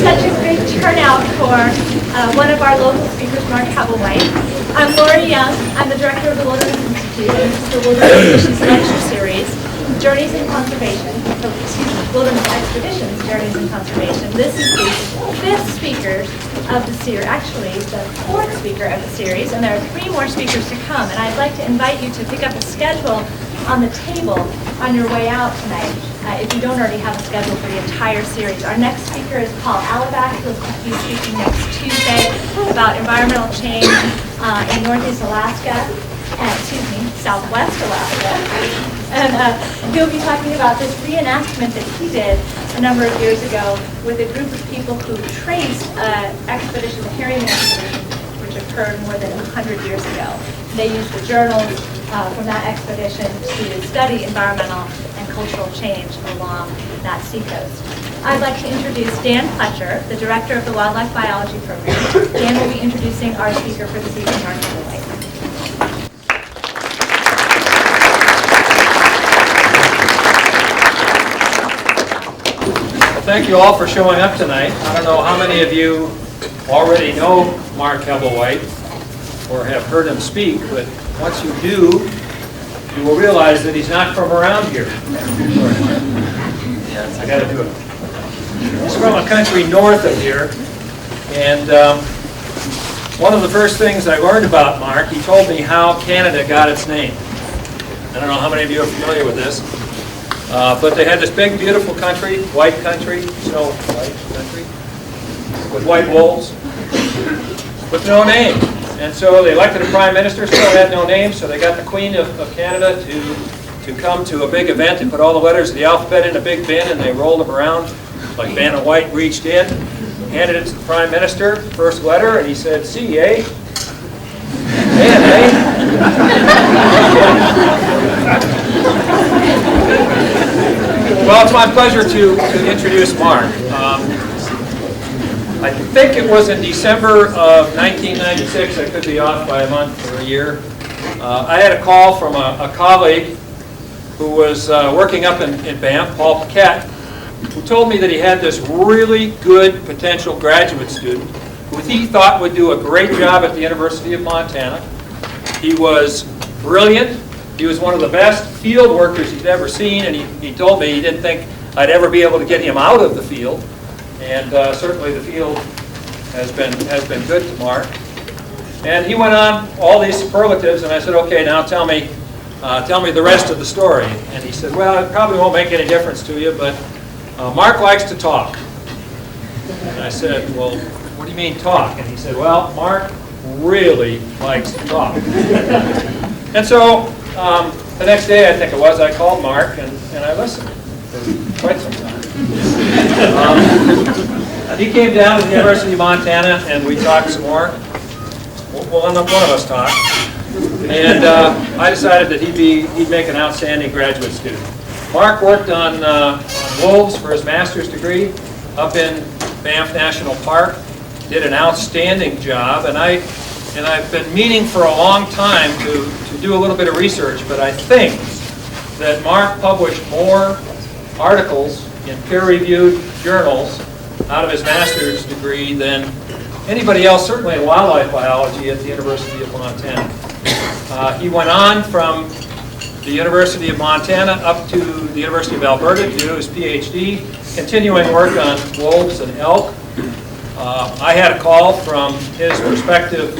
such a great turnout for one of our local speakers, Mark Habblewhite. I'm Lori Young. I'm the director of the Wilderness Institute, and this is the Wilderness Expeditions Lecture Series, Journeys in Conservation, Wilderness Expeditions, Journeys in Conservation. This is the fifth speaker of the series, actually the fourth speaker of the series, and there are 3 more speakers to come. And I'd like to invite you to pick up a schedule on the table on your way out tonight, if you don't already have a schedule for the entire series. Our next speaker is Paul Alabak. He'll be speaking next Tuesday about environmental change in Northeast Alaska, Southwest Alaska. And he'll be talking about this reenactment that he did a number of years ago with a group of people who traced an expedition, the Herring expedition, which occurred more than 100 years ago. They used the journals from that expedition to study environmental and cultural change along that seacoast. I'd like to introduce Dan Fletcher, the director of the Wildlife Biology Program. Dan will be introducing our speaker for this evening, Mark Habblewhite. Thank you all for showing up tonight. I don't know how many of you already know Mark Habblewhite or have heard him speak, but once you do, you will realize that he's not from around here. I got to do it. He's from a country north of here, and one of the first things I learned about Mark, he told me how Canada got its name. I don't know how many of you are familiar with this. But they had this big, beautiful country, white country, snow white country, with white wolves, with no name. And so they elected a prime minister, still had no name, so they got the Queen of Canada to come to a big event. They put all the letters of the alphabet in a big bin, and they rolled them around like Vanna White reached in, handed it to the prime minister, first letter, and he said, C, eh? Well, it's my pleasure to introduce Mark. I think it was in December of 1996, I could be off by a month or a year. I had a call from a colleague who was working up in Banff, Paul Paquette, who told me that he had this really good potential graduate student who he thought would do a great job at the University of Montana. He was brilliant. He was one of the best field workers he'd ever seen, and he told me he didn't think I'd ever be able to get him out of the field. And certainly the field has been good to Mark. And he went on all these superlatives, and I said, okay, now tell me the rest of the story. And he said, well, it probably won't make any difference to you, but Mark likes to talk. And I said, well, what do you mean talk? And he said, well, Mark really likes to talk. And so the next day, I think it was, I called Mark and I listened for quite some time. He came down to the University of Montana and we talked some more. Well, one of us talked. And I decided that he'd make an outstanding graduate student. Mark worked on wolves for his master's degree up in Banff National Park. Did an outstanding job, and I've been meaning for a long time to do a little bit of research, but I think that Mark published more articles in peer-reviewed journals out of his master's degree than anybody else, certainly in wildlife biology at the University of Montana. He went on from the University of Montana up to the University of Alberta to do his PhD, continuing work on wolves and elk. I had a call from his prospective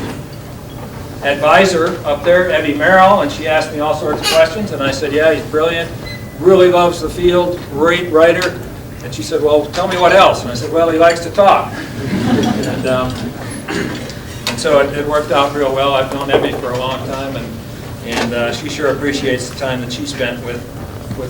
advisor up there, Evie Merrill, and she asked me all sorts of questions, and I said, yeah, he's brilliant, really loves the field, great writer. And she said, well, tell me what else? And I said, well, he likes to talk. And so it worked out real well. I've known Evie for a long time, and she sure appreciates the time that she spent with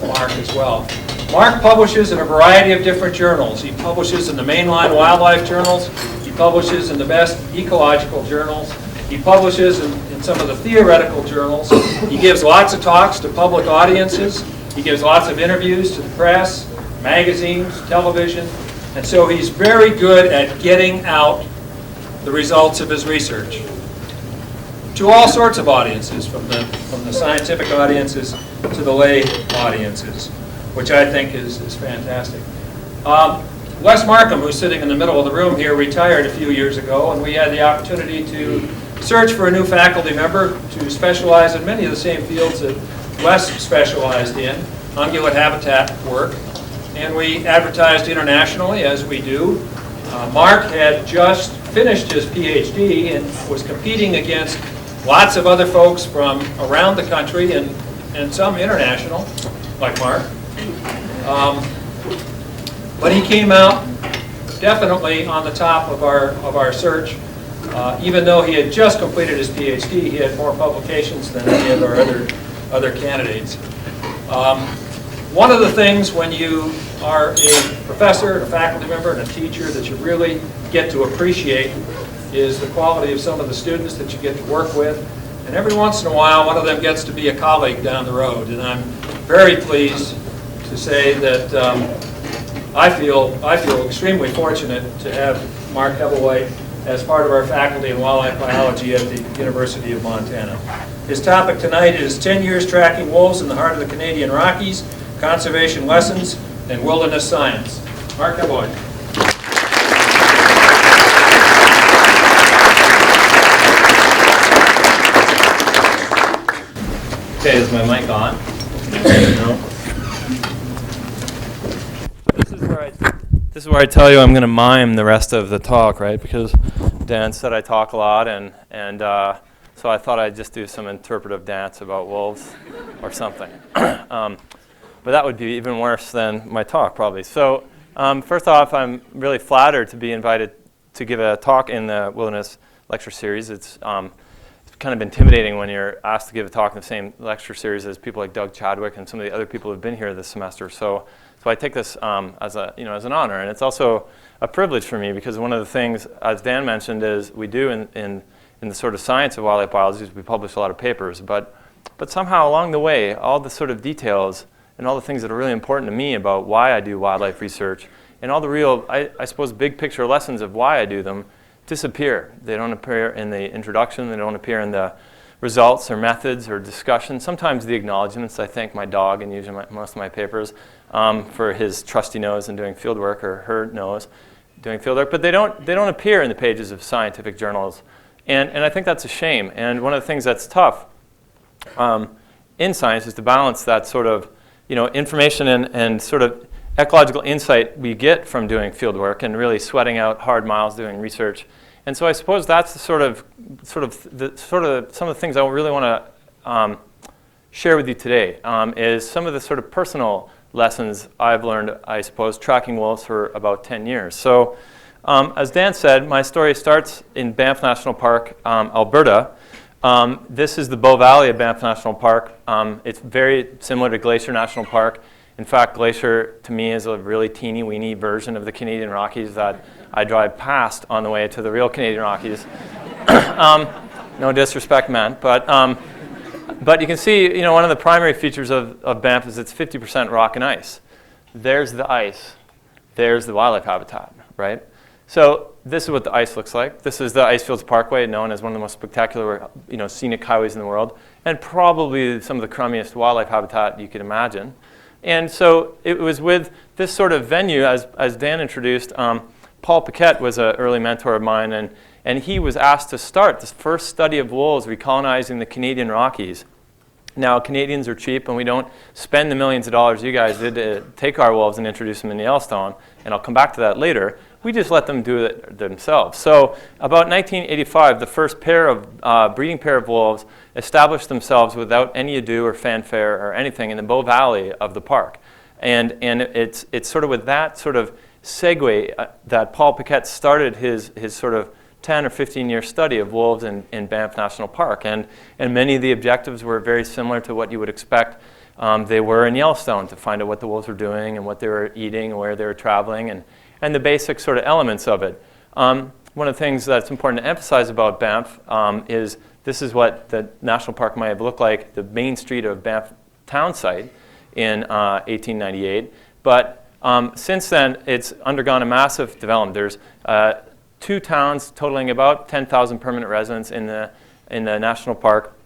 Mark as well. Mark publishes in a variety of different journals. He publishes in the mainline wildlife journals. He publishes in the best ecological journals. He publishes in some of the theoretical journals. He gives lots of talks to public audiences. He gives lots of interviews to the press, magazines, television. And so he's very good at getting out the results of his research to all sorts of audiences, from the scientific audiences to the lay audiences, which I think is fantastic. Wes Markham, who's sitting in the middle of the room here, retired a few years ago, and we had the opportunity to search for a new faculty member to specialize in many of the same fields that Wes specialized in, ungulate habitat work. And we advertised internationally, as we do. Mark had just finished his PhD and was competing against lots of other folks from around the country and some international, like Mark. But he came out definitely on the top of our search. Even though he had just completed his PhD, he had more publications than any of our other candidates. One of the things when you are a professor, and a faculty member, and a teacher that you really get to appreciate is the quality of some of the students that you get to work with. And every once in a while, one of them gets to be a colleague down the road. And I'm very pleased to say that I feel extremely fortunate to have Mark Hebblewhite as part of our faculty in wildlife biology at the University of Montana. His topic tonight is 10 years tracking wolves in the heart of the Canadian Rockies, conservation lessons, and wilderness science. Mark Hebblewhite. Okay, is my mic on? No. This is where I tell you I'm going to mime the rest of the talk, right? Because Dan said I talk a lot, and so I thought I'd just do some interpretive dance about wolves or something. But that would be even worse than my talk, probably. So first off, I'm really flattered to be invited to give a talk in the Wilderness Lecture Series. It's kind of intimidating when you're asked to give a talk in the same lecture series as people like Doug Chadwick and some of the other people who have been here this semester. So I take this as an honor, and it's also a privilege for me because one of the things, as Dan mentioned, is we do in the sort of science of wildlife biology is we publish a lot of papers, but somehow along the way, all the sort of details and all the things that are really important to me about why I do wildlife research and all the real, I suppose, big picture lessons of why I do them disappear. They don't appear in the introduction, they don't appear in the results or methods or discussion. Sometimes the acknowledgments. I thank my dog in usually most of my papers for his trusty nose in doing field work, or her nose doing field work, but they don't appear in the pages of scientific journals. And I think that's a shame. And one of the things that's tough in science is to balance that sort of information and sort of ecological insight we get from doing field work and really sweating out hard miles doing research. And so I suppose that's the sort of some of the things I really want to share with you today is some of the sort of personal lessons I've learned, I suppose, tracking wolves for about 10 years. So as Dan said, my story starts in Banff National Park, Alberta. This is the Bow Valley of Banff National Park. It's very similar to Glacier National Park. In fact, Glacier, to me, is a really teeny weeny version of the Canadian Rockies that I drive past on the way to the real Canadian Rockies. No disrespect meant, but you can see, one of the primary features of Banff is it's 50% rock and ice. There's the ice. There's the wildlife habitat, right? So this is what the ice looks like. This is the Icefields Parkway, known as one of the most spectacular, scenic highways in the world, and probably some of the crummiest wildlife habitat you could imagine. And so it was with this sort of venue, as Dan introduced, Paul Paquette was an early mentor of mine, and he was asked to start this first study of wolves recolonizing the Canadian Rockies. Now, Canadians are cheap, and we don't spend the millions of dollars you guys did to take our wolves and introduce them in Yellowstone, and I'll come back to that later. We just let them do it themselves. So about 1985, the first breeding pair of wolves established themselves without any ado or fanfare or anything in the Bow Valley of the park. And it's sort of with that sort of segue that Paul Paquette started his sort of 10 or 15-year study of wolves in Banff National Park. And many of the objectives were very similar to what you would expect they were in Yellowstone, to find out what the wolves were doing and what they were eating and where they were traveling and the basic sort of elements of it. One of the things that's important to emphasize about Banff is this is what the national park might have looked like, the main street of Banff town site in 1898. But since then, it's undergone a massive development. There's 2 towns totaling about 10,000 permanent residents in the national park.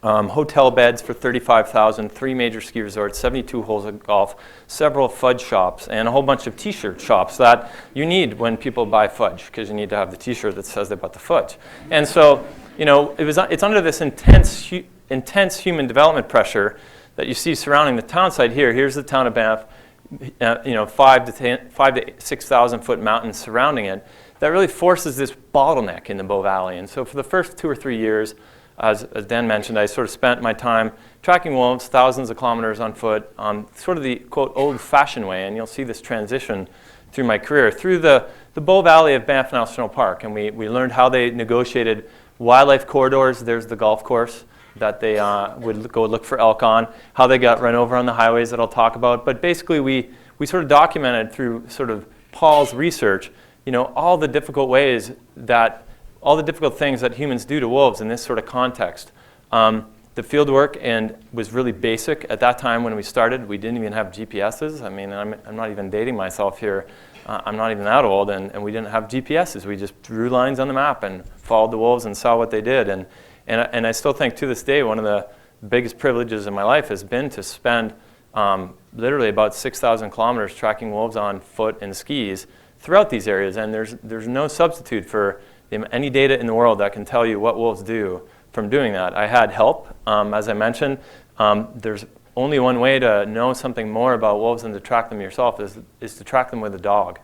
hotel beds for 35,000, 3 major ski resorts, 72 holes of golf, several fudge shops, and a whole bunch of t-shirt shops that you need when people buy fudge, because you need to have the t-shirt that says they bought the fudge. And so, it's under this intense human development pressure that you see surrounding the town site here. Here's the town of Banff, 5 to 6,000 foot mountains surrounding it. That really forces this bottleneck in the Bow Valley. And so for the first 2 or 3 years, as Dan mentioned, I sort of spent my time tracking wolves, thousands of kilometers on foot, sort of the, quote, old-fashioned way. And you'll see this transition through my career, through the Bow Valley of Banff National Park. And we learned how they negotiated wildlife corridors. There's the golf course that they would go look for elk on, how they got run over on the highways that I'll talk about. But basically, we sort of documented through sort of Paul's research, all the difficult ways all the difficult things that humans do to wolves in this sort of context. The field work was really basic at that time when we started. We didn't even have GPSs. I mean, I'm not even dating myself here. I'm not even that old, and we didn't have GPSs. We just drew lines on the map and followed the wolves and saw what they did. And I still think to this day, one of the biggest privileges in my life has been to spend literally about 6,000 kilometers tracking wolves on foot and skis throughout these areas. And there's no substitute for any data in the world that can tell you what wolves do from doing that. I had help, as I mentioned. There's only one way to know something more about wolves than to track them yourself is to track them with a dog.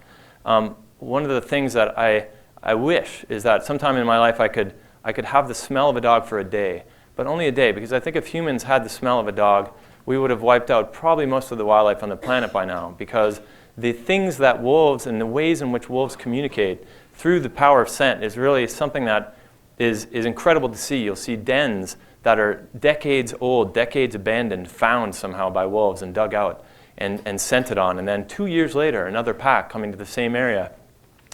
One of the things that I wish is that sometime in my life I could have the smell of a dog for a day, but only a day, because I think if humans had the smell of a dog, we would have wiped out probably most of the wildlife on the planet by now, because the things that wolves and the ways in which wolves communicate through the power of scent is really something that is incredible to see. You'll see dens that are decades old, decades abandoned, found somehow by wolves and dug out and scented on. And then 2 years later, another pack coming to the same area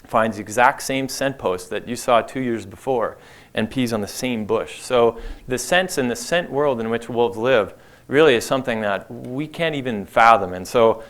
finds the exact same scent post that you saw 2 years before and pees on the same bush. So the scents and the scent world in which wolves live really is something that we can't even fathom. And so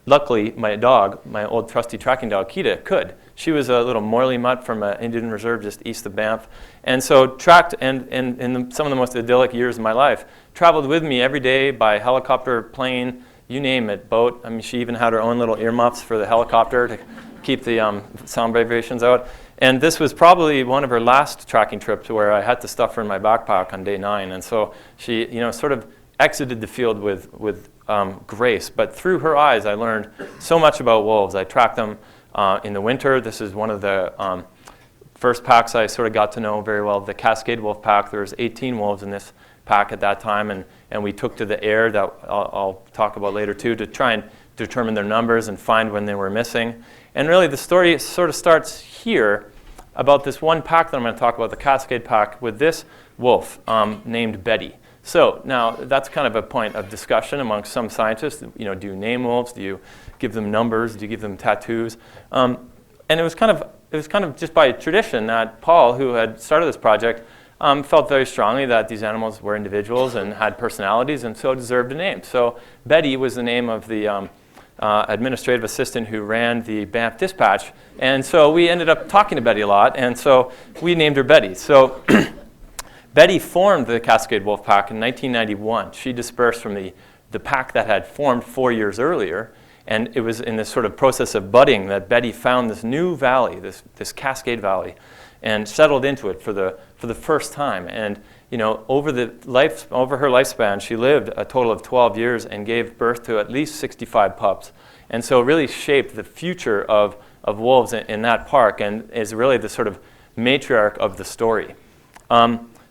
luckily, my dog, my old trusty tracking dog, Kita, could. She was a little Morley mutt from an Indian reserve just east of Banff. And so tracked, and in some of the most idyllic years of my life, traveled with me every day by helicopter, plane, you name it, boat. I mean, she even had her own little earmuffs for the helicopter to keep the sound vibrations out. And this was probably one of her last tracking trips where I had to stuff her in my backpack on day 9. And so she, sort of exited the field with grace. But through her eyes, I learned so much about wolves. I tracked them in the winter. This is one of the first packs I sort of got to know very well, the Cascade Wolf Pack. There was 18 wolves in this pack at that time, and we took to the air that I'll talk about later too, to try and determine their numbers and find when they were missing. And really the story sort of starts here about this one pack that I'm going to talk about, the Cascade Pack, with this wolf named Betty. So now that's kind of a point of discussion amongst some scientists. Do you name wolves? Do you give them numbers? Do you give them tattoos? And it was kind of just by tradition that Paul, who had started this project, felt very strongly that these animals were individuals and had personalities and so deserved a name. So Betty was the name of the administrative assistant who ran the Banff Dispatch. And so we ended up talking to Betty a lot, and so we named her Betty. So Betty formed the Cascade Wolf Pack in 1991. She dispersed from the pack that had formed 4 years earlier, and it was in this sort of process of budding that Betty found this new valley, this Cascade Valley, and settled into it for the first time. And over her lifespan, she lived a total of 12 years and gave birth to at least 65 pups. And so it really shaped the future of wolves in that park, and is really the sort of matriarch of the story.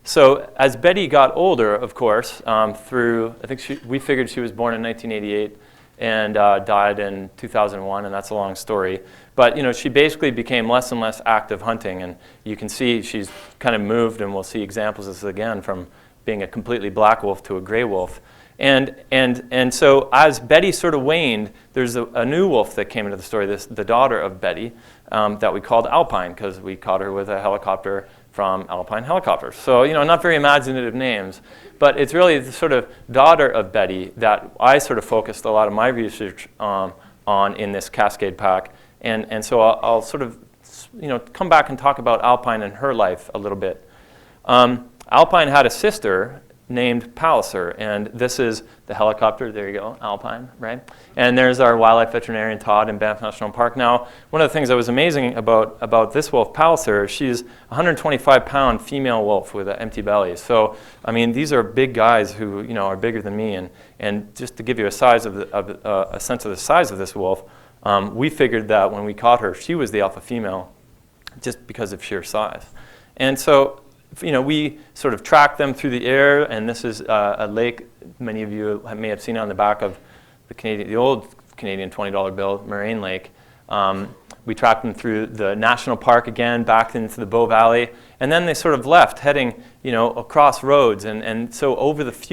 So as Betty got older, of course, we figured she was born in 1988 and died in 2001, and that's a long story. But she basically became less and less active hunting, and you can see she's kind of moved, and we'll see examples of this again, from being a completely black wolf to a gray wolf. And so as Betty sort of waned, there's a new wolf that came into the story, the daughter of Betty, that we called Alpine, because we caught her with a helicopter from Alpine Helicopters. So, not very imaginative names, but it's really the sort of daughter of Betty that I sort of focused a lot of my research on in this Cascade Pack. And so I'll sort of, come back and talk about Alpine and her life a little bit. Alpine had a sister named Palliser, and this is the helicopter. There you go, Alpine, right? And there's our wildlife veterinarian Todd in Banff National Park. Now, one of the things that was amazing about this wolf, Palliser, she's a 125-pound female wolf with an empty belly. So, I mean, these are big guys who are bigger than me. And just to give you a sense of the size of this wolf, we figured that when we caught her, she was the alpha female, just because of sheer size. And so, we sort of tracked them through the air, and this is a lake many of you may have seen on the back of the old Canadian $20 bill, Moraine Lake. We tracked them through the national park again, back into the Bow Valley, and then they sort of left, heading across roads. And so over the first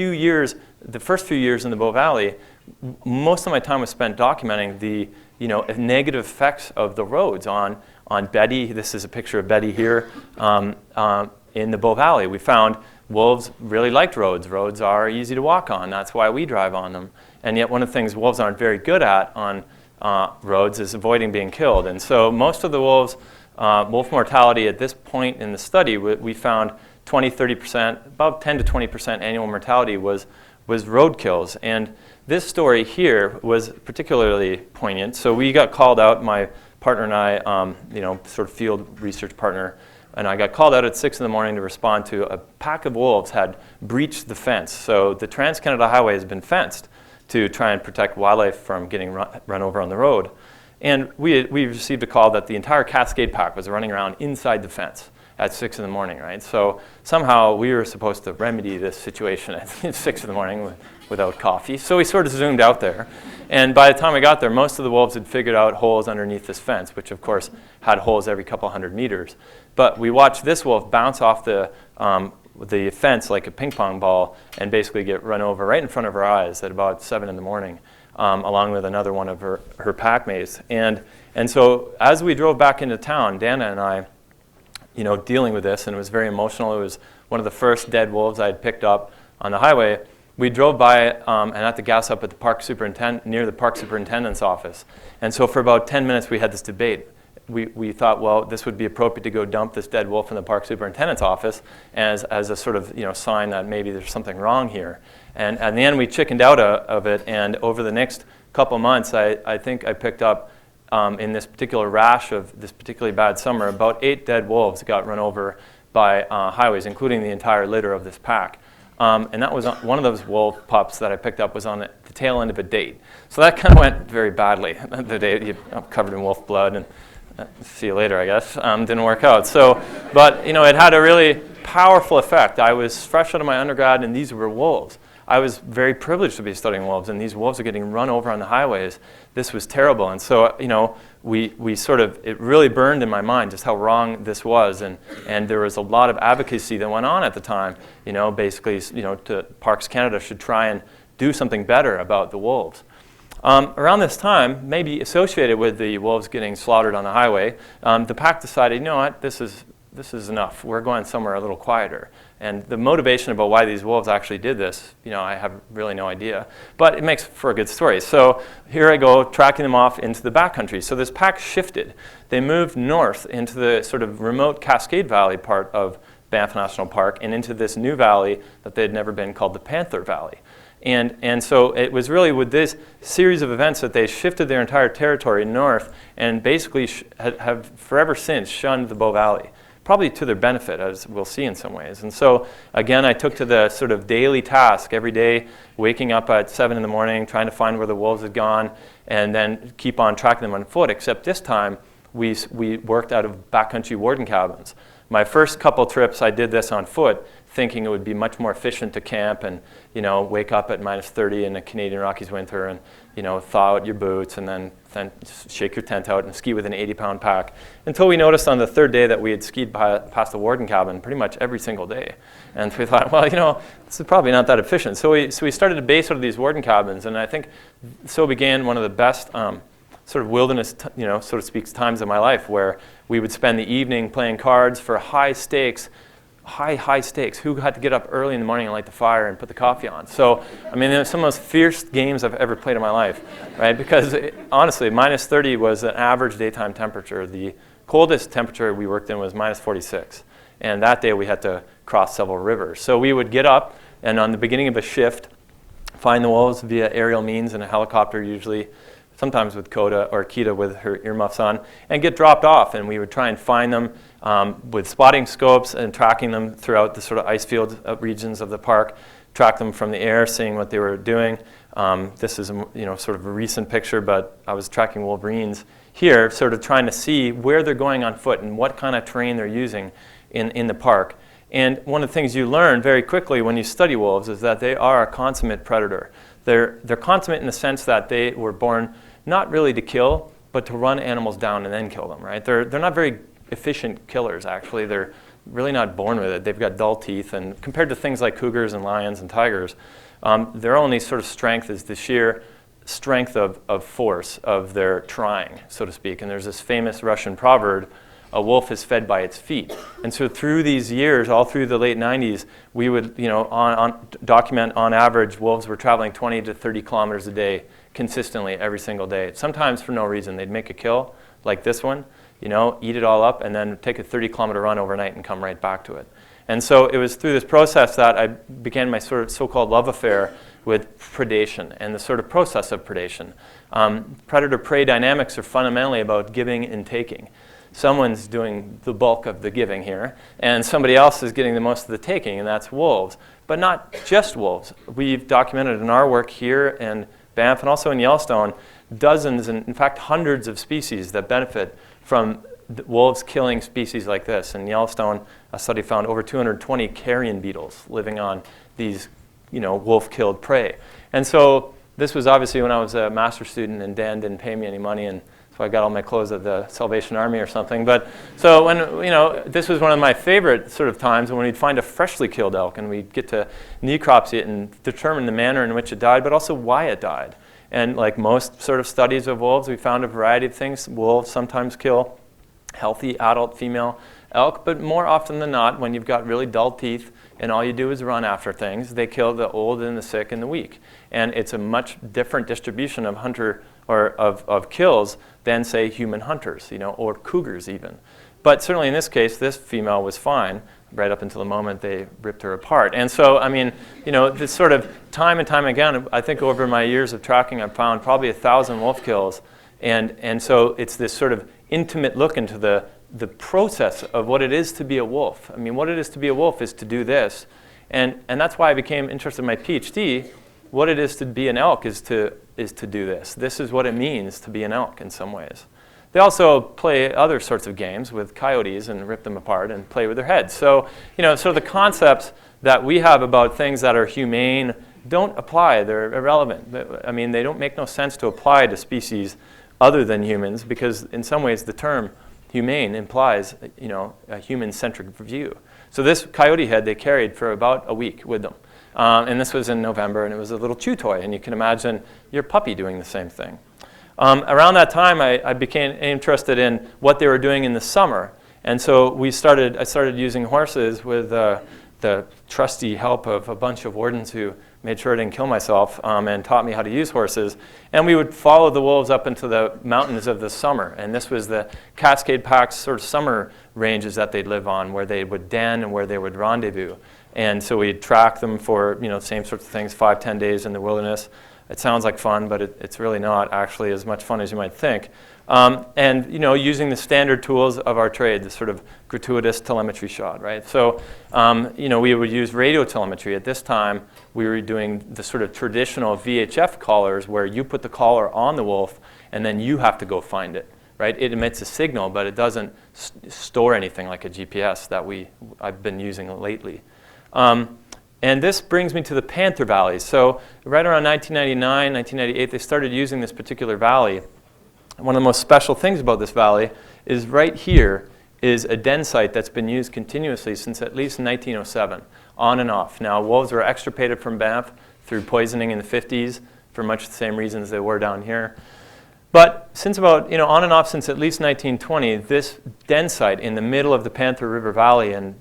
few years in the Bow Valley, most of my time was spent documenting the negative effects of the roads on Betty. This is a picture of Betty here. In the Bow Valley, we found wolves really liked roads. Roads are easy to walk on. That's why we drive on them. And yet one of the things wolves aren't very good at on roads is avoiding being killed. And so most of the wolves, wolf mortality at this point in the study, we found 20-30%, about 10 to 20% annual mortality was road kills. And this story here was particularly poignant. So we got called out, my partner and I, sort of field research partner, and I got called out at 6 in the morning to respond to a pack of wolves had breached the fence. So the Trans-Canada Highway has been fenced to try and protect wildlife from getting run over on the road. And we received a call that the entire Cascade pack was running around inside the fence at 6 in the morning, right? So somehow we were supposed to remedy this situation at 6 in the morning without coffee. So we sort of zoomed out there. And by the time we got there, most of the wolves had figured out holes underneath this fence, which of course had holes every couple hundred meters. But we watched this wolf bounce off the fence like a ping pong ball and basically get run over right in front of her eyes at about 7 in the morning, along with another one of her pack mates. And so as we drove back into town, Dana and I, dealing with this, and it was very emotional. It was one of the first dead wolves I had picked up on the highway. We drove by and had to gas up at the near the park superintendent's office. And so for about 10 minutes we had this debate. We thought, well, this would be appropriate to go dump this dead wolf in the park superintendent's office as a sort of sign that maybe there's something wrong here. And at the end we chickened out of it, and over the next couple months I think I picked up in this particular rash of this particularly bad summer, about 8 dead wolves got run over by highways, including the entire litter of this pack. And that was one of those wolf pups that I picked up was on the tail end of a date. So that kind of went very badly. The date, I'm covered in wolf blood, and see you later, I guess. Didn't work out. So, but it had a really powerful effect. I was fresh out of my undergrad, and these were wolves. I was very privileged to be studying wolves, and these wolves are getting run over on the highways. This was terrible. And so, we sort of, it really burned in my mind just how wrong this was. And there was a lot of advocacy that went on at the time, basically, Parks Canada should try and do something better about the wolves. Around this time, maybe associated with the wolves getting slaughtered on the highway, the pack decided, you know what, this is enough. We're going somewhere a little quieter. And the motivation about why these wolves actually did this, I have really no idea. But it makes for a good story. So here I go, tracking them off into the backcountry. So this pack shifted. They moved north into the sort of remote Cascade Valley part of Banff National Park and into this new valley that they had never been, called the Panther Valley. And so it was really with this series of events that they shifted their entire territory north and basically have forever since shunned the Bow Valley, probably to their benefit, as we'll see in some ways. And so, again, I took to the sort of daily task every day, waking up at 7 in the morning, trying to find where the wolves had gone, and then keep on tracking them on foot, except this time we worked out of backcountry warden cabins. My first couple trips, I did this on foot, thinking it would be much more efficient to camp and wake up at -30 in the Canadian Rockies winter and thaw out your boots and then shake your tent out and ski with an 80-pound pack, until we noticed on the third day that we had skied past the warden cabin pretty much every single day. And we thought, well, this is probably not that efficient. So we started to base out of these warden cabins, and I think so began one of the best sort of wilderness, so to speak, times of my life, where we would spend the evening playing cards for high stakes, who had to get up early in the morning and light the fire and put the coffee on. So, they're some of the most fierce games I've ever played in my life, right? Because honestly, -30 was an average daytime temperature. The coldest temperature we worked in was -46. And that day we had to cross several rivers. So we would get up and on the beginning of a shift, find the wolves via aerial means in a helicopter usually, sometimes with Kita with her earmuffs on, and get dropped off. And we would try and find them with spotting scopes and tracking them throughout the sort of ice field regions of the park, track them from the air, seeing what they were doing. This is sort of a recent picture, but I was tracking wolverines here, sort of trying to see where they're going on foot and what kind of terrain they're using in the park. And one of the things you learn very quickly when you study wolves is that they are a consummate predator. They're consummate in the sense that they were born not really to kill, but to run animals down and then kill them, right? They're not very efficient killers, actually. They're really not born with it. They've got dull teeth, and compared to things like cougars and lions and tigers, their only sort of strength is the sheer strength of force of their trying, so to speak. And there's this famous Russian proverb, a wolf is fed by its feet. And so through these years, all through the late 90s, we would document on average wolves were traveling 20 to 30 kilometers a day consistently every single day. Sometimes for no reason. They'd make a kill like this one, eat it all up, and then take a 30-kilometer run overnight and come right back to it. And so it was through this process that I began my sort of so-called love affair with predation and the sort of process of predation. Predator-prey dynamics are fundamentally about giving and taking. Someone's doing the bulk of the giving here, and somebody else is getting the most of the taking, and that's wolves. But not just wolves. We've documented in our work here in Banff and also in Yellowstone dozens and in fact hundreds of species that benefit from wolves killing species like this. In Yellowstone, a study found over 220 carrion beetles living on these wolf-killed prey. And so this was obviously when I was a master's student and Dan didn't pay me any money, and so I got all my clothes at the Salvation Army or something. But so when, this was one of my favorite sort of times when we'd find a freshly killed elk and we'd get to necropsy it and determine the manner in which it died, but also why it died. And like most sort of studies of wolves, we found a variety of things. Wolves sometimes kill healthy adult female elk, but more often than not, when you've got really dull teeth and all you do is run after things, they kill the old and the sick and the weak. And it's a much different distribution of hunter or of kills than, say, human hunters, or cougars even. But certainly in this case, this female was fine right up until the moment they ripped her apart. And so, this sort of time and time again, I think over my years of tracking, I've found probably 1,000 wolf kills. And so it's this sort of intimate look into the process of what it is to be a wolf. What it is to be a wolf is to do this. And that's why I became interested in my PhD. What it is to be an elk is to do this. This is what it means to be an elk in some ways. They also play other sorts of games with coyotes and rip them apart and play with their heads. So, so the concepts that we have about things that are humane don't apply. They're irrelevant. They don't make no sense to apply to species other than humans because in some ways the term humane implies, a human-centric view. So this coyote head they carried for about a week with them. And this was in November, and it was a little chew toy, and you can imagine your puppy doing the same thing. Around that time, I became interested in what they were doing in the summer, and so I started using horses with the trusty help of a bunch of wardens who made sure I didn't kill myself and taught me how to use horses. And we would follow the wolves up into the mountains of the summer, and this was the Cascade Pack's sort of summer ranges that they'd live on, where they would den and where they would rendezvous. And so we'd track them for, same sorts of things, 5-10 days in the wilderness. It sounds like fun, but it's really not actually as much fun as you might think. And using the standard tools of our trade, the sort of gratuitous telemetry shot, right? So, we would use radio telemetry. At this time, we were doing the sort of traditional VHF collars where you put the collar on the wolf and then you have to go find it, right? It emits a signal, but it doesn't store anything like a GPS that I've been using lately. And this brings me to the Panther Valley. So right around 1999, 1998, they started using this particular valley. One of the most special things about this valley is right here is a den site that's been used continuously since at least 1907, on and off. Now, wolves were extirpated from Banff through poisoning in the 50s for much the same reasons they were down here. But since about, on and off since at least 1920, this den site in the middle of the Panther River Valley and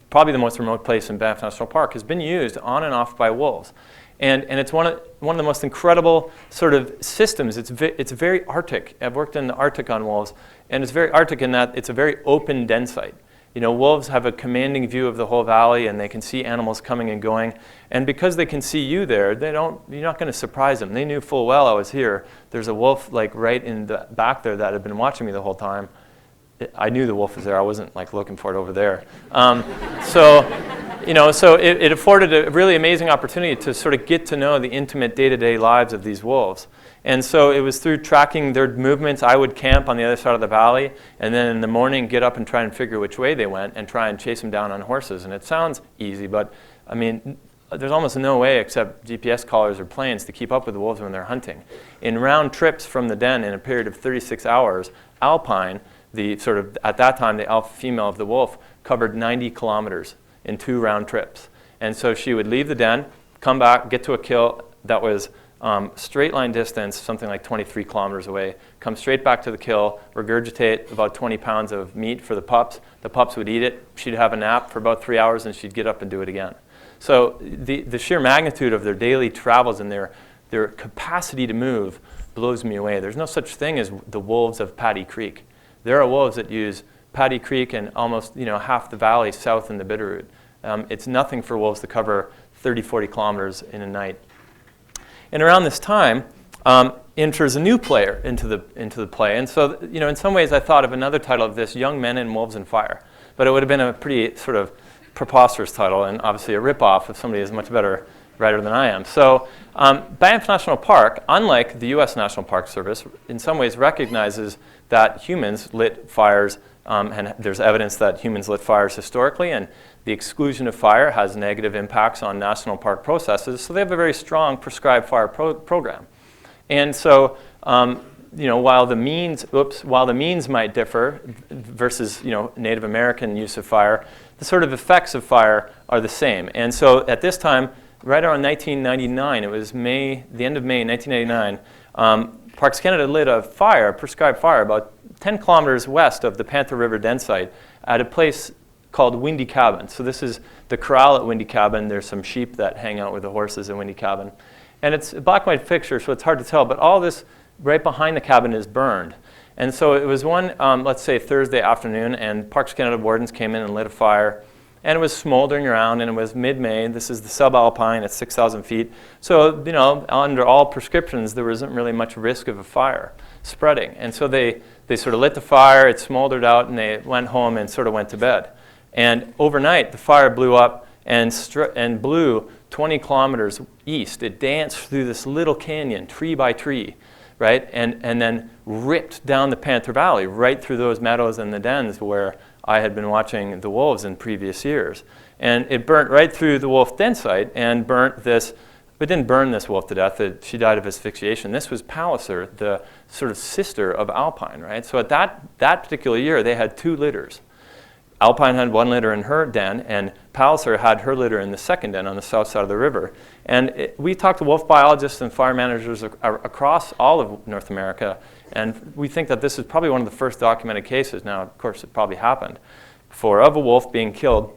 probably the most remote place in Banff National Park has been used on and off by wolves. And it's one of the most incredible sort of systems. It's very Arctic. I've worked in the Arctic on wolves, and it's very Arctic in that it's a very open den site. wolves have a commanding view of the whole valley, and they can see animals coming and going. And because they can see you there, you're not going to surprise them. They knew full well I was here. There's a wolf like right in the back there that had been watching me the whole time. I knew the wolf was there. I wasn't like looking for it over there. So it afforded a really amazing opportunity to sort of get to know the intimate day-to-day lives of these wolves. And so it was through tracking their movements. I would camp on the other side of the valley, and then in the morning get up and try and figure which way they went and try and chase them down on horses. And it sounds easy, but I mean, there's almost no way except GPS collars or planes to keep up with the wolves when they're hunting. In round trips from the den in a period of 36 hours, Alpine, at that time, the alpha female of the wolf, covered 90 kilometers in 2 round trips. And so she would leave the den, come back, get to a kill that was straight line distance, something like 23 kilometers away, come straight back to the kill, regurgitate about 20 pounds of meat for the pups. The pups would eat it. She'd have a nap for about 3 hours, and she'd get up and do it again. So the sheer magnitude of their daily travels and their capacity to move blows me away. There's no such thing as the wolves of Paddy Creek. There are wolves that use Paddy Creek and almost half the valley south in the Bitterroot. It's nothing for wolves to cover 30, 40 kilometers in a night. And around this time, enters a new player into the play. And so, in some ways I thought of another title of this, Young Men and Wolves and Fire. But it would have been a pretty sort of preposterous title and obviously a ripoff of somebody who's much better writer than I am. So Banff National Park, unlike the U.S. National Park Service, in some ways recognizes that humans lit fires, and there's evidence that humans lit fires historically, and the exclusion of fire has negative impacts on national park processes, so they have a very strong prescribed fire program. And so, while the means might differ versus Native American use of fire, the sort of effects of fire are the same. And so, at this time, right around 1999, it was the end of May 1999. Parks Canada lit a fire, a prescribed fire, about 10 kilometers west of the Panther River Den site at a place called Windy Cabin. So this is the corral at Windy Cabin. There's some sheep that hang out with the horses in Windy Cabin. And it's a black and white picture, so it's hard to tell, but all this right behind the cabin is burned. And so it was one, let's say Thursday afternoon, and Parks Canada wardens came in and lit a fire. And it was smoldering around, and it was mid-May. This is the subalpine at 6,000 feet. So, under all prescriptions, there wasn't really much risk of a fire spreading. And so they sort of lit the fire, it smoldered out, and they went home and sort of went to bed. And overnight, the fire blew up and blew 20 kilometers east. It danced through this little canyon, tree by tree, right? And then ripped down the Panther Valley, right through those meadows and the dens where I had been watching the wolves in previous years. And it burnt right through the wolf den site and burnt this, but didn't burn this wolf to death. She died of asphyxiation. This was Palliser, the sort of sister of Alpine, right? So at that particular year, they had 2 litters. Alpine had 1 litter in her den, and Palliser had her litter in the second den on the south side of the river. And we talked to wolf biologists and fire managers across all of North America, and we think that this is probably one of the first documented cases. Now, of course, it probably happened before, of a wolf being killed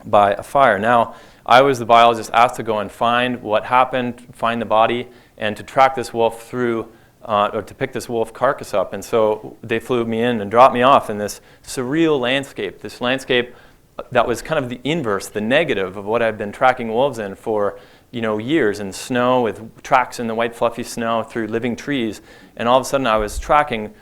by a fire. Now, I was the biologist asked to go and find what happened, find the body, and to track this wolf through, or to pick this wolf carcass up. And so they flew me in and dropped me off in this surreal landscape, this landscape that was kind of the inverse, the negative of what I've been tracking wolves in for years, in snow, with tracks in the white fluffy snow through living trees. And all of a sudden I was tracking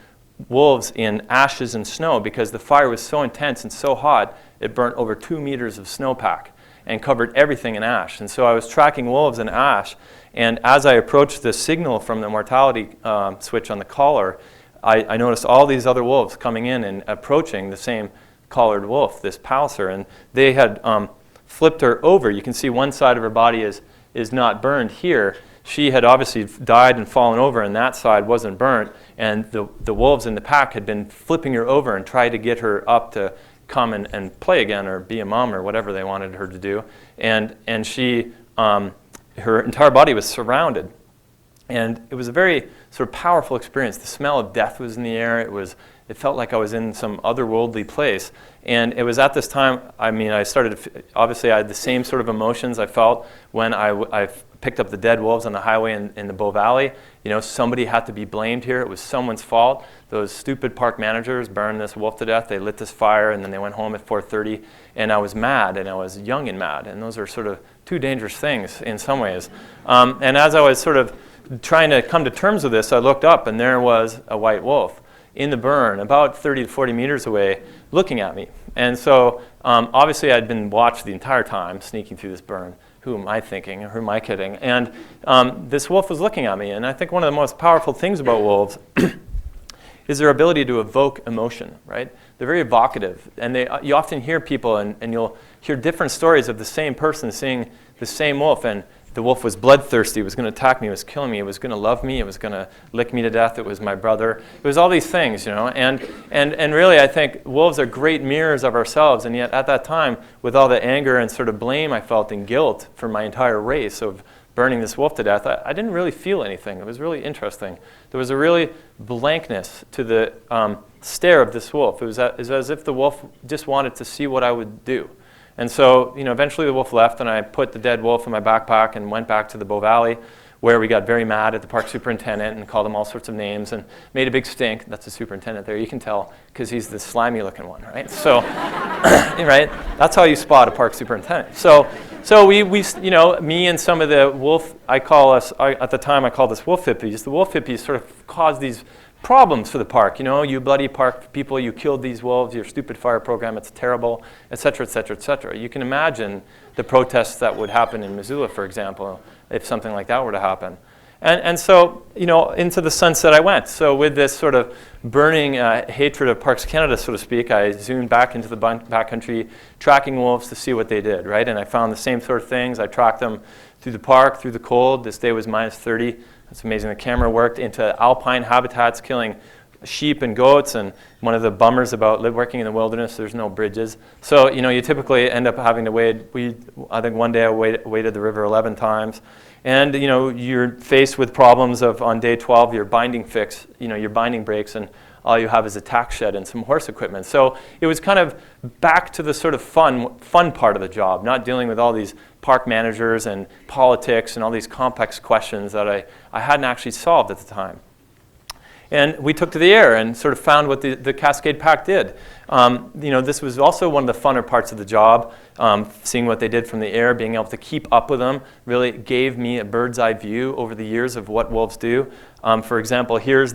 wolves in ashes and snow because the fire was so intense and so hot, it burnt over 2 meters of snowpack and covered everything in ash. And so I was tracking wolves in ash, and as I approached the signal from the mortality switch on the collar, I noticed all these other wolves coming in and approaching the same collared wolf, this Palliser, and they had flipped her over. You can see one side of her body is not burned here. She had obviously died and fallen over, and that side wasn't burnt, and the wolves in the pack had been flipping her over and tried to get her up to come and play again or be a mom or whatever they wanted her to do. And she, her entire body was surrounded. And it was a very sort of powerful experience. The smell of death was in the air. It was It felt like I was in some otherworldly place. And it was at this time, I mean, obviously I had the same sort of emotions I felt when I picked up the dead wolves on the highway in the Bow Valley. You know, somebody had to be blamed here. It was someone's fault. Those stupid park managers burned this wolf to death. They lit this fire, and then they went home at 4:30. And I was mad, and I was young and mad. And those are sort of two dangerous things in some ways. And as I was sort of trying to come to terms with this, I looked up, and there was a white wolf in the burn, about 30 to 40 meters away, looking at me. And so obviously I'd been watched the entire time, sneaking through this burn. Who am I thinking? Who am I kidding? And this wolf was looking at me. And I think one of the most powerful things about wolves is their ability to evoke emotion, right? They're very evocative. And you often hear people, and you'll hear different stories of the same person seeing the same wolf. And the wolf was bloodthirsty. It was going to attack me. It was killing me. It was going to love me. It was going to lick me to death. It was my brother. It was all these things, you know. And really, I think wolves are great mirrors of ourselves. And yet, at that time, with all the anger and sort of blame I felt and guilt for my entire race of burning this wolf to death, I didn't really feel anything. It was really interesting. There was a really blankness to the stare of this wolf. It was as if the wolf just wanted to see what I would do. And so, you know, eventually the wolf left, and I put the dead wolf in my backpack and went back to the Bow Valley, where we got very mad at the park superintendent and called him all sorts of names and made a big stink. That's the superintendent there. You can tell because he's the slimy-looking one, right? So, right? That's how you spot a park superintendent. So we, you know, me and some of the wolf, at the time I called us wolf hippies. The wolf hippies sort of caused these problems for the park. You know, you bloody park people, you killed these wolves, your stupid fire program, it's terrible, et cetera, et cetera, et cetera. You can imagine the protests that would happen in Missoula, for example, if something like that were to happen. And so, you know, into the sunset I went. So with this sort of burning hatred of Parks Canada, so to speak, I zoomed back into the backcountry, tracking wolves to see what they did, right? And I found the same sort of things. I tracked them through the park, through the cold. This day was minus 30. It's amazing the camera worked, into alpine habitats, killing sheep and goats. And one of the bummers about working in the wilderness, there's no bridges. So, you know, you typically end up having to wade. I think one day I waded the river 11 times. And, you know, you're faced with problems of, on day 12, your binding breaks, and all you have is a tack shed and some horse equipment. So it was kind of back to the sort of fun part of the job, not dealing with all these park managers and politics and all these complex questions that I hadn't actually solved at the time. And we took to the air and sort of found what the Cascade Pack did. You know, this was also one of the funner parts of the job. Seeing what they did from the air, being able to keep up with them, really gave me a bird's eye view over the years of what wolves do. For example, here's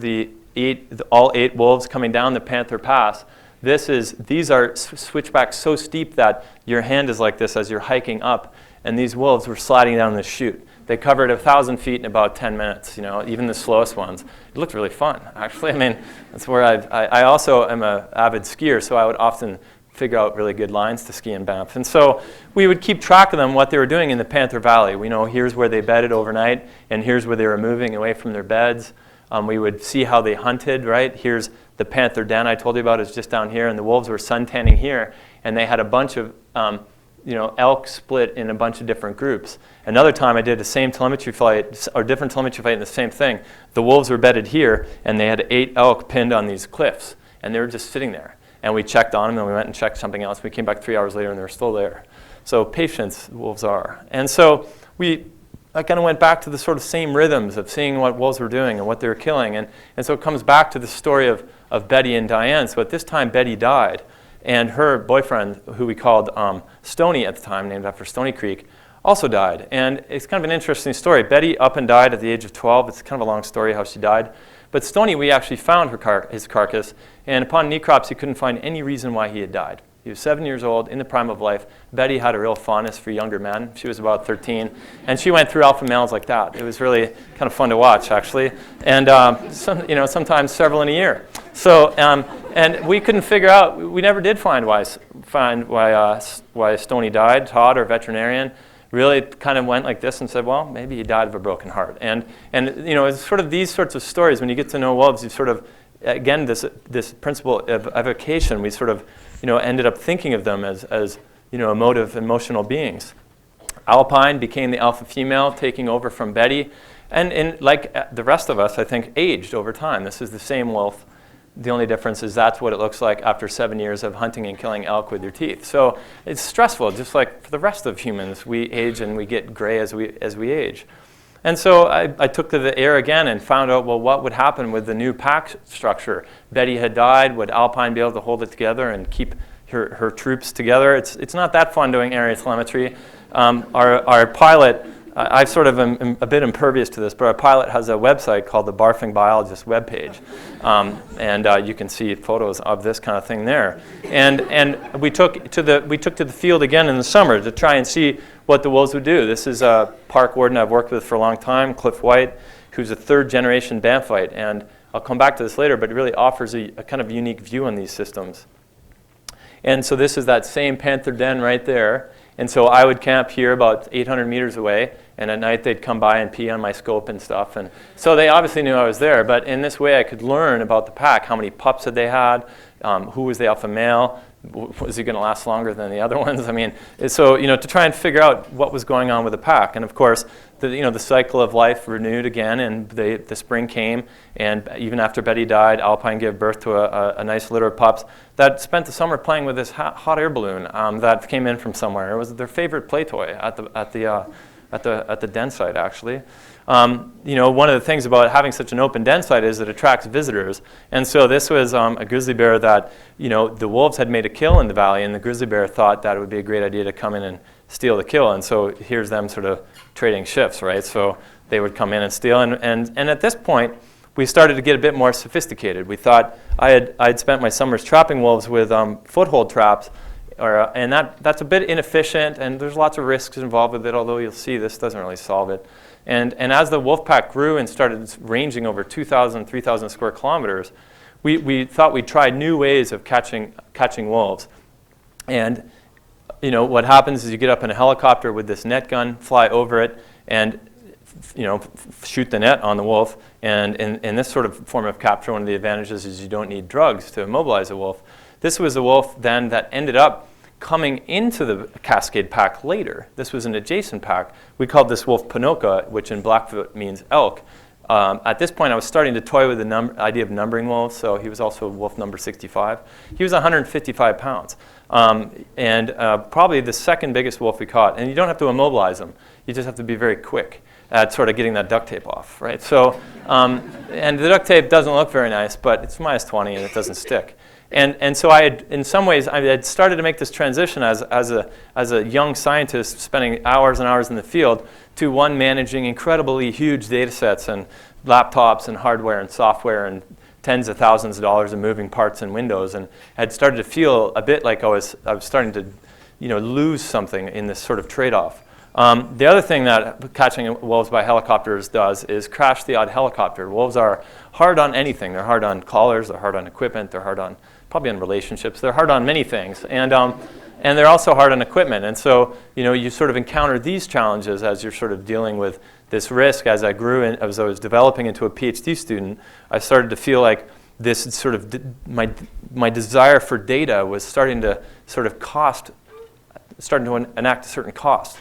all 8 wolves coming down the Panther Pass. These are switchbacks so steep that your hand is like this as you're hiking up, and these wolves were sliding down this chute. They covered 1,000 feet in about 10 minutes, you know, even the slowest ones. It looked really fun, actually. I mean, that's where I also am an avid skier, so I would often figure out really good lines to ski in Banff. And so we would keep track of them, what they were doing in the Panther Valley. We know here's where they bedded overnight, and here's where they were moving away from their beds. We would see how they hunted, right? Here's the Panther Den I told you about, is just down here, and the wolves were suntanning here, and they had a bunch of elk split in a bunch of different groups. Another time I did the same telemetry flight, or different telemetry flight, in the same thing. The wolves were bedded here, and they had 8 elk pinned on these cliffs, and they were just sitting there. And we checked on them, and we went and checked something else. We came back 3 hours later, and they were still there. So patience, wolves are. And so I kind of went back to the sort of same rhythms of seeing what wolves were doing and what they were killing. And so it comes back to the story of Betty and Diane. So at this time, Betty died. And her boyfriend, who we called Stony at the time, named after Stony Creek, also died. And it's kind of an interesting story. Betty up and died at the age of 12. It's kind of a long story how she died. But Stony, we actually found his carcass. And upon necropsy, couldn't find any reason why he had died. He was 7 years old, in the prime of life. Betty had a real fondness for younger men. She was about 13. And she went through alpha males like that. It was really kind of fun to watch, actually. And sometimes several in a year. So, and we couldn't figure out, we never did find why Stony died. Todd, our veterinarian, really kind of went like this and said, well, maybe he died of a broken heart. And you know, it's sort of these sorts of stories, when you get to know wolves, you sort of, again, this principle of evocation, we sort of, you know, ended up thinking of them as you know, emotive, emotional beings. Alpine became the alpha female, taking over from Betty, and like the rest of us, I think, aged over time. This is the same wolf The only difference is that's what it looks like after 7 years of hunting and killing elk with your teeth. So it's stressful, just like for the rest of humans. We age and we get gray as we age. And so I took to the air again and found out, well, what would happen with the new pack structure? Betty had died. Would Alpine be able to hold it together and keep her troops together? It's not that fun doing area telemetry. Our pilot, I sort of am a bit impervious to this, but our pilot has a website called the Barfing Biologist webpage. And you can see photos of this kind of thing there. And we took to the field again in the summer to try and see what the wolves would do. This is a park warden I've worked with for a long time, Cliff White, who's a third-generation Banffite. And I'll come back to this later, but it really offers a kind of unique view on these systems. And so this is that same panther den right there. And so I would camp here about 800 meters away, and at night they'd come by and pee on my scope and stuff. And so they obviously knew I was there, but in this way I could learn about the pack. How many pups had they had? Who was the alpha male? Was he going to last longer than the other ones? I mean, so to try and figure out what was going on with the pack. And of course, the cycle of life renewed again, and the spring came, and even after Betty died, Alpine gave birth to a nice litter of pups that spent the summer playing with this hot air balloon that came in from somewhere. It was their favorite play toy at the den site, actually. One of the things about having such an open den site is it attracts visitors. And so this was a grizzly bear that, the wolves had made a kill in the valley, and the grizzly bear thought that it would be a great idea to come in and steal the kill. And so here's them sort of trading shifts, right? So they would come in and steal. And at this point, we started to get a bit more sophisticated. We thought I'd spent my summers trapping wolves with foothold traps, and that's a bit inefficient, and there's lots of risks involved with it, although you'll see this doesn't really solve it. And as the wolf pack grew and started ranging over 2,000, 3,000 square kilometers, we thought we'd try new ways of catching wolves. And what happens is you get up in a helicopter with this net gun, fly over it, and shoot the net on the wolf. And in this sort of form of capture, one of the advantages is you don't need drugs to immobilize a wolf. This was a wolf then that ended up coming into the Cascade pack later. This was an adjacent pack. We called this wolf Pinoca, which in Blackfoot means elk. At this point, I was starting to toy with the idea of numbering wolves, so he was also wolf number 65. He was 155 pounds, and probably the second biggest wolf we caught. And you don't have to immobilize him. You just have to be very quick at sort of getting that duct tape off, right? So, and the duct tape doesn't look very nice, but it's minus 20 and it doesn't stick. And so I had, in some ways, I had started to make this transition as a young scientist spending hours and hours in the field to one managing incredibly huge data sets and laptops and hardware and software and tens of thousands of dollars of moving parts and windows, and had started to feel a bit like I was starting to lose something in this sort of trade-off. The other thing that catching wolves by helicopters does is crash the odd helicopter. Wolves are hard on anything. They're hard on collars, they're hard on equipment, they're hard on probably on relationships. They're hard on many things, and they're also hard on equipment. And so you sort of encounter these challenges as you're sort of dealing with this risk. As I grew and as I was developing into a PhD student, I started to feel like this sort of my desire for data was starting to sort of starting to enact a certain cost.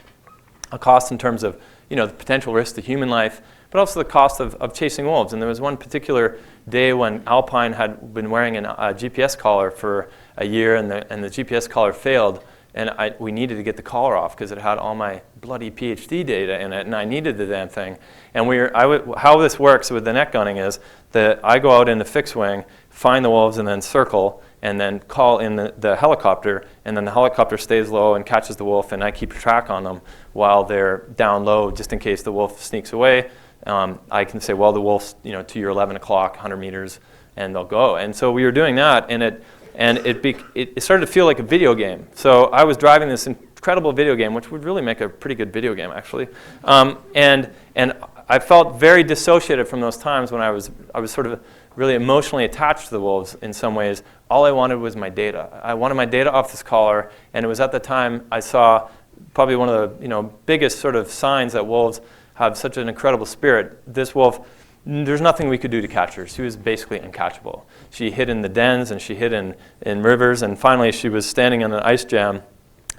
A cost in terms of the potential risk to human life, but also the cost of chasing wolves. And there was one particular day when Alpine had been wearing a GPS collar for a year, and the GPS collar failed, and we needed to get the collar off because it had all my bloody PhD data in it, and I needed the damn thing. And how this works with the net gunning is that I go out in the fixed wing, find the wolves, and then circle, and then call in the helicopter, and then the helicopter stays low and catches the wolf, and I keep track on them while they're down low, just in case the wolf sneaks away. I can say, well, the wolf's to your 11 o'clock, 100 meters, and they'll go. And so we were doing that, and it started to feel like a video game. So I was driving this incredible video game, which would really make a pretty good video game, actually. And I felt very dissociated from those times when I was sort of really emotionally attached to the wolves in some ways. All I wanted was my data. I wanted my data off this collar, and it was at the time I saw probably one of the biggest sort of signs that wolves have such an incredible spirit. This wolf, there's nothing we could do to catch her. She was basically uncatchable. She hid in the dens and she hid in rivers, and finally she was standing in an ice jam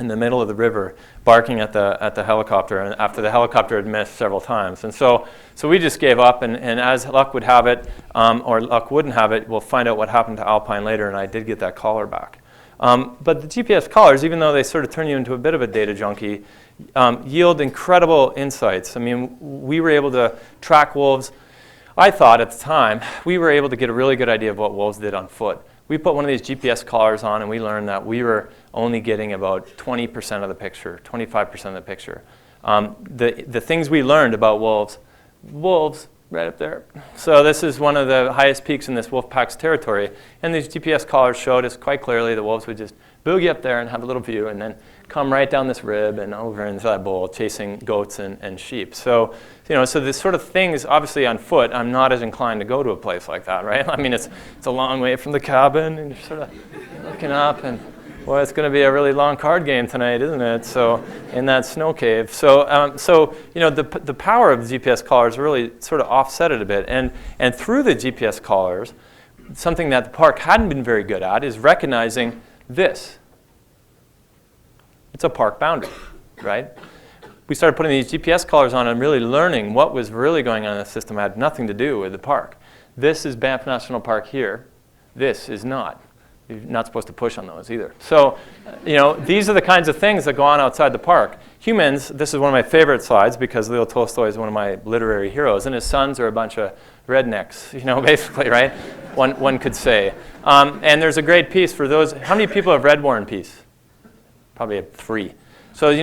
in the middle of the river, barking at the helicopter, and after the helicopter had missed several times. And so we just gave up, and as luck would have it, or luck wouldn't have it, we'll find out what happened to Alpine later, and I did get that collar back. But the GPS collars, even though they sort of turn you into a bit of a data junkie, yield incredible insights. I mean, we were able to track wolves. I thought at the time, we were able to get a really good idea of what wolves did on foot. We put one of these GPS collars on, and we learned that we were only getting about 20% of the picture, 25% of the picture. The things we learned about wolves, right up there. So this is one of the highest peaks in this wolf pack's territory, and these GPS collars showed us quite clearly the wolves would just boogie up there and have a little view, and then come right down this rib and over into that bowl, chasing goats and sheep. So, so this sort of things, obviously on foot, I'm not as inclined to go to a place like that, right? I mean, it's a long way from the cabin, and you're sort of looking up, and boy, it's going to be a really long card game tonight, isn't it? So, in that snow cave. So, the power of the GPS collars really sort of offset it a bit, and through the GPS collars, something that the park hadn't been very good at is recognizing this. It's a park boundary, right? We started putting these GPS collars on and really learning what was really going on in the system had nothing to do with the park. This is Banff National Park here. This is not. You're not supposed to push on those either. So, these are the kinds of things that go on outside the park. Humans, this is one of my favorite slides because Leo Tolstoy is one of my literary heroes, and his sons are a bunch of rednecks, basically, right? One could say. And there's a great piece for those. How many people have read War and Peace? Probably 3. So,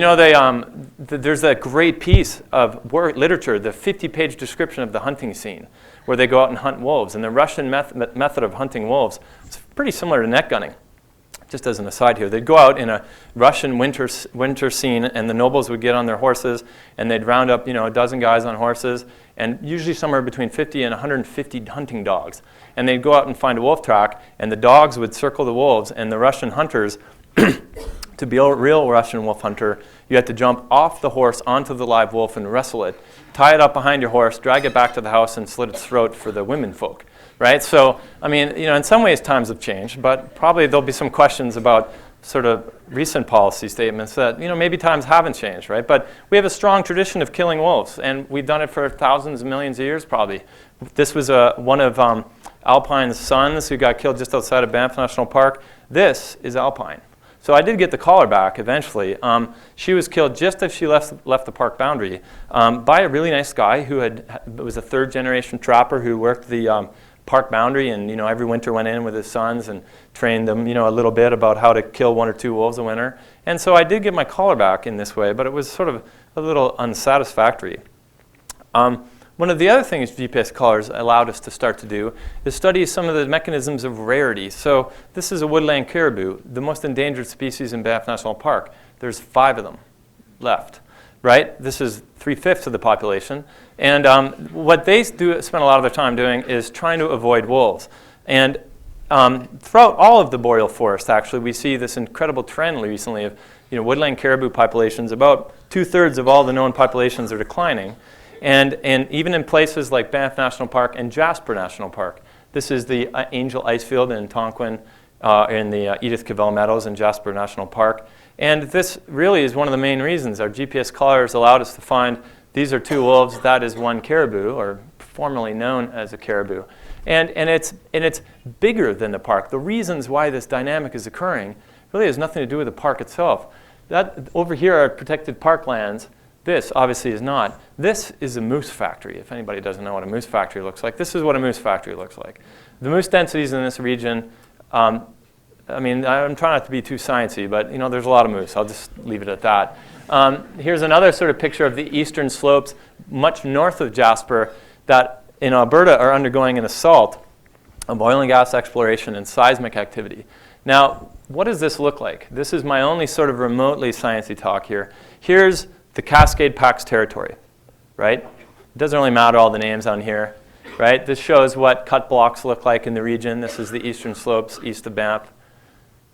there's that great piece of literature, the 50-page description of the hunting scene, where they go out and hunt wolves. And the Russian method of hunting wolves is pretty similar to net gunning. Just as an aside here, they'd go out in a Russian winter scene, and the nobles would get on their horses, and they'd round up, a dozen guys on horses, and usually somewhere between 50 and 150 hunting dogs. And they'd go out and find a wolf track, and the dogs would circle the wolves, and the Russian hunters to be a real Russian wolf hunter, you had to jump off the horse onto the live wolf and wrestle it, tie it up behind your horse, drag it back to the house, and slit its throat for the women folk, right? So, I mean, in some ways times have changed, but probably there'll be some questions about sort of recent policy statements that, maybe times haven't changed, right? But we have a strong tradition of killing wolves, and we've done it for thousands of millions of years probably. This was one of Alpine's sons who got killed just outside of Banff National Park. This is Alpine. So I did get the collar back eventually. She was killed just as she left the park boundary by a really nice guy who was a third-generation trapper who worked the park boundary, and every winter went in with his sons and trained them a little bit about how to kill 1 or 2 wolves a winter. And so I did get my collar back in this way, but it was sort of a little unsatisfactory. One of the other things GPS collars allowed us to start to do is study some of the mechanisms of rarity. So this is a woodland caribou, the most endangered species in Banff National Park. There's 5 of them left, right? This is 3/5 of the population. And what they spend a lot of their time doing is trying to avoid wolves. And throughout all of the boreal forest, actually, we see this incredible trend recently of woodland caribou populations. About 2/3 of all the known populations are declining. And even in places like Banff National Park and Jasper National Park. This is the Angel Icefield in Tonquin, in the Edith Cavell Meadows in Jasper National Park. And this really is one of the main reasons our GPS collars allowed us to find these are 2 wolves, that is 1 caribou, or formerly known as a caribou. And it's bigger than the park. The reasons why this dynamic is occurring really has nothing to do with the park itself. That over here are protected parklands. This obviously is not. This is a moose factory. If anybody doesn't know what a moose factory looks like, this is what a moose factory looks like. The moose densities in this region, I'm trying not to be too sciencey, but there's a lot of moose. I'll just leave it at that. Here's another sort of picture of the eastern slopes, much north of Jasper, that in Alberta are undergoing an assault of oil and gas exploration and seismic activity. Now, what does this look like? This is my only sort of remotely sciencey talk here. Here's the Cascade Pack's territory, right? It doesn't really matter all the names on here, right? This shows what cut blocks look like in the region. This is the eastern slopes east of Banff,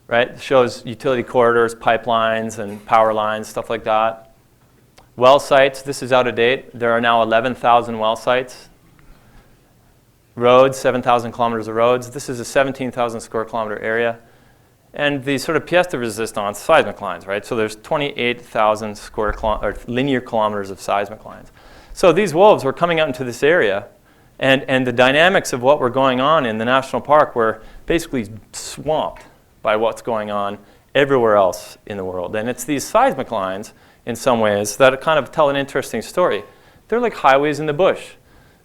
right? It shows utility corridors, pipelines, and power lines, stuff like that. Well sites, this is out of date. There are now 11,000 well sites. Roads, 7,000 kilometers of roads. This is a 17,000 square kilometer area. and the sort of pièce de résistance seismic lines, right? So there's 28,000 linear kilometers of seismic lines. So these wolves were coming out into this area, and the dynamics of what were going on in the national park were basically swamped by what's going on everywhere else in the world. And it's these seismic lines, in some ways, that kind of tell an interesting story. They're like highways in the bush,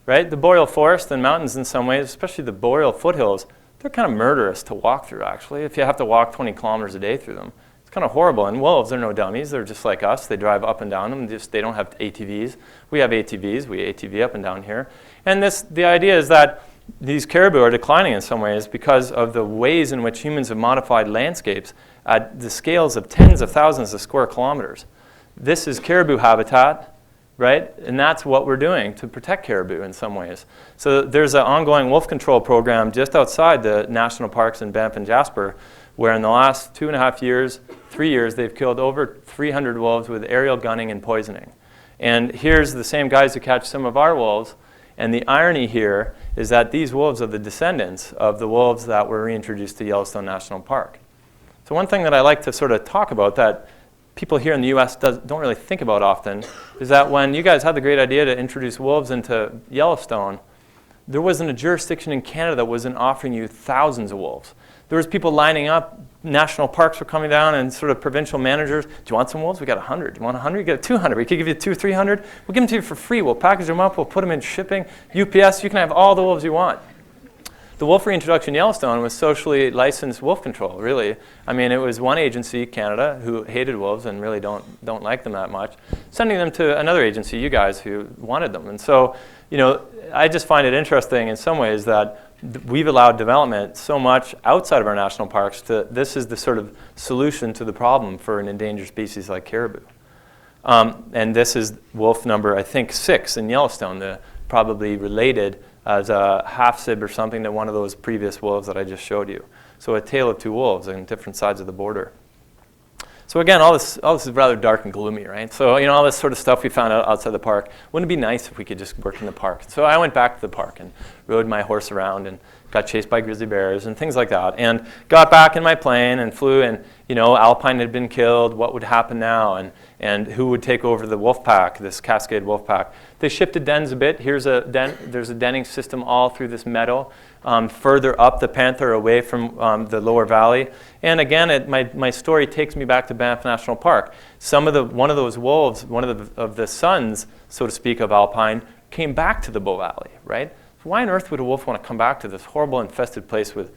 right? The boreal forest and mountains in some ways, especially the boreal foothills, they're kind of murderous to walk through, actually, if you have to walk 20 kilometers a day through them. It's kind of horrible. And wolves, they're no dummies. They're just like us. They drive up and down them. They don't have ATVs. We have ATVs. We ATV up and down here. And the idea is that these caribou are declining in some ways because of the ways in which humans have modified landscapes at the scales of tens of thousands of square kilometers. This is caribou habitat, right? And that's what we're doing to protect caribou in some ways. So there's an ongoing wolf control program just outside the national parks in Banff and Jasper, where in the last 2.5 years, 3 years, they've killed over 300 wolves with aerial gunning and poisoning. And here's the same guys who catch some of our wolves. And the irony here is that these wolves are the descendants of the wolves that were reintroduced to Yellowstone National Park. So one thing that I like to sort of talk about that people here in the US don't really think about often is that when you guys had the great idea to introduce wolves into Yellowstone, there wasn't a jurisdiction in Canada that wasn't offering you thousands of wolves. There was people lining up, national parks were coming down, and sort of provincial managers, do you want some wolves? We got 100. Do you want 100? You get 200. We could give you 200, 300. We'll give them to you for free. We'll package them up. We'll put them in shipping. UPS, you can have all the wolves you want. The wolf reintroduction in Yellowstone was socially licensed wolf control, really. I mean, it was one agency, Canada, who hated wolves and really don't like them that much, sending them to another agency, you guys, who wanted them. And so, you know, I just find it interesting in some ways that we've allowed development so much outside of our national parks this is the sort of solution to the problem for an endangered species like caribou. And this is wolf number, I think, 6 in Yellowstone, probably related as a half-sib or something to one of those previous wolves that I just showed you. So a tale of two wolves on different sides of the border. So again, all this is rather dark and gloomy, right? So, you know, all this sort of stuff we found out outside the park. Wouldn't it be nice if we could just work in the park? So I went back to the park and rode my horse around and got chased by grizzly bears and things like that. And got back in my plane and flew, and, you know, Alpine had been killed. What would happen now? And who would take over the wolf pack, this Cascade wolf pack? They shifted dens a bit. There's a denning system all through this meadow, further up the Panther away from the lower valley. And again, my story takes me back to Banff National Park. One of those wolves, one of the sons, so to speak, of Alpine, came back to the Bow Valley, right? So why on earth would a wolf want to come back to this horrible infested place with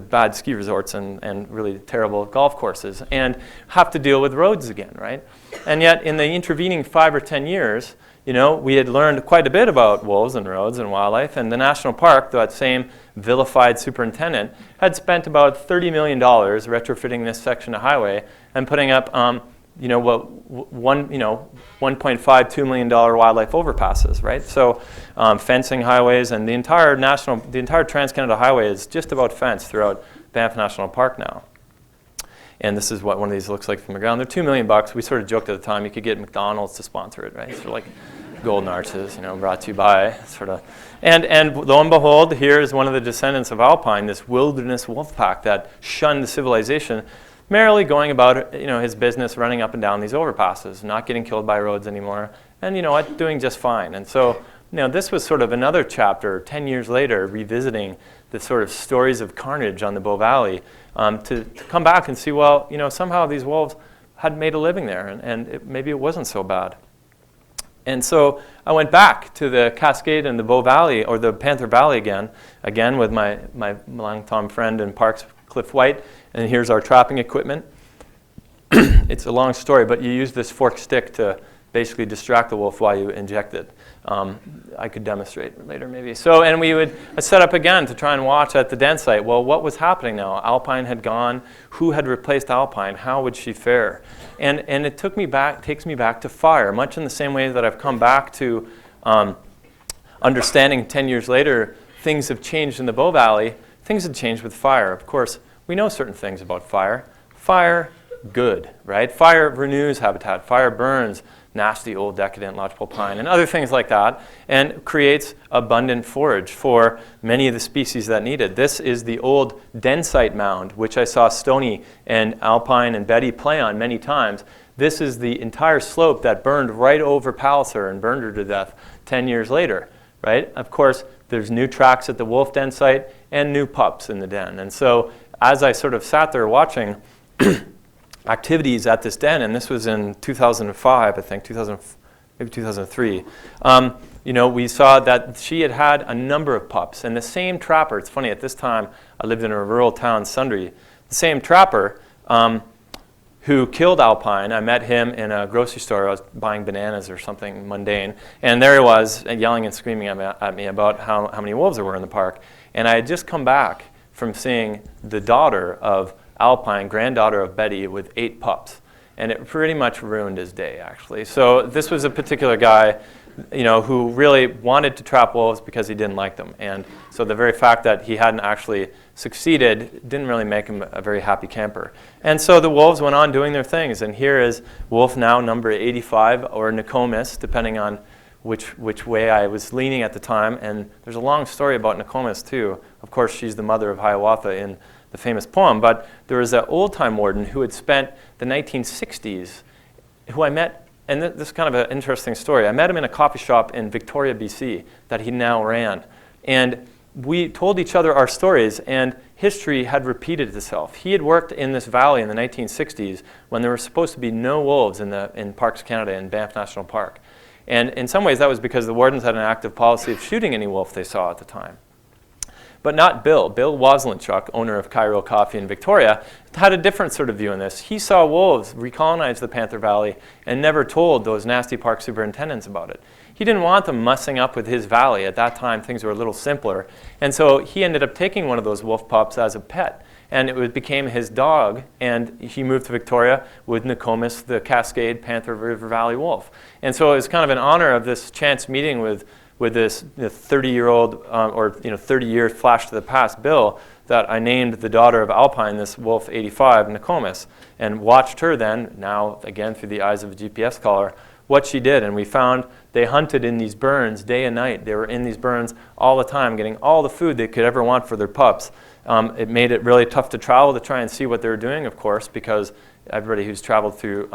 bad ski resorts and really terrible golf courses and have to deal with roads again, right? And yet in the intervening 5 or 10 years, you know, we had learned quite a bit about wolves and roads and wildlife, and the national park, that same vilified superintendent, had spent about $30 million retrofitting this section of highway and putting up, you know, $1.52 million wildlife overpasses, right? So fencing highways, and the entire Trans-Canada Highway is just about fenced throughout Banff National Park now. And this is what one of these looks like from the ground. They're $2 million. We sort of joked at the time you could get McDonald's to sponsor it, right? So like Golden Arches, you know, brought to you by sort of. And lo and behold, here is one of the descendants of Alpine, this wilderness wolf pack that shunned civilization, merrily going about, you know, his business, running up and down these overpasses, not getting killed by roads anymore, and, you know what, doing just fine. And so, you know, this was sort of another chapter 10 years later, revisiting the sort of stories of carnage on the Bow Valley, to come back and see, well, you know, somehow these wolves had made a living there, and maybe it wasn't so bad. And so I went back to the Cascade and the Bow Valley, or the Panther Valley again with my long-time friend in Parks, Cliff White, and here's our trapping equipment. It's a long story, but you use this forked stick to basically distract the wolf while you inject it. I could demonstrate later maybe. So, and we would set up again to try and watch at the den site. Well, what was happening now? Alpine had gone. Who had replaced Alpine? How would she fare? And it takes me back to fire, much in the same way that I've come back to understanding 10 years later things have changed in the Bow Valley. Things had changed with fire. Of course, we know certain things about fire. Fire, good, right? Fire renews habitat. Fire burns nasty old decadent lodgepole pine and other things like that, and creates abundant forage for many of the species that need it. This is the old densite mound, which I saw Stony and Alpine and Betty play on many times. This is the entire slope that burned right over Palliser and burned her to death 10 years later, right? Of course, there's new tracks at the wolf den site and new pups in the den. And so as I sort of sat there watching activities at this den, and this was in 2005, I think, maybe 2003, we saw that she had had a number of pups. And the same trapper, it's funny, at this time, I lived in a rural town, Sundre, the same trapper who killed Alpine, I met him in a grocery store. I was buying bananas or something mundane. And there he was yelling and screaming at me about how many wolves there were in the park. And I had just come back from seeing the daughter of Alpine, granddaughter of Betty, with 8 pups. And it pretty much ruined his day, actually. So this was a particular guy, who really wanted to trap wolves because he didn't like them. And so the very fact that he hadn't actually succeeded didn't really make him a very happy camper. And so the wolves went on doing their things. And here is wolf now number 85, or Nokomis, depending on which way I was leaning at the time. And there's a long story about Nokomis, too. Of course, she's the mother of Hiawatha in the famous poem. But there was an old-time warden who had spent the 1960s, who I met. And this is kind of an interesting story. I met him in a coffee shop in Victoria, BC, that he now ran. And we told each other our stories, and history had repeated itself. He had worked in this valley in the 1960s when there were supposed to be no wolves in Parks Canada in Banff National Park. And in some ways, that was because the wardens had an active policy of shooting any wolf they saw at the time. But not Bill. Bill Waslenchuk, owner of Cairo Coffee in Victoria, had a different sort of view on this. He saw wolves recolonize the Panther Valley and never told those nasty park superintendents about it. He didn't want them mussing up with his valley. At that time, things were a little simpler. And so he ended up taking one of those wolf pups as a pet. And it became his dog, and he moved to Victoria with Nokomis, the Cascade Panther River Valley wolf. And so it was kind of an honor of this chance meeting with this 30-year-old, 30-year flash to the past Bill, that I named the daughter of Alpine, this wolf 85, Nokomis, and watched her then, now again through the eyes of a GPS caller, what she did. And we found they hunted in these burns day and night. They were in these burns all the time, getting all the food they could ever want for their pups. It made it really tough to travel to try and see what they were doing, of course, because everybody who's traveled through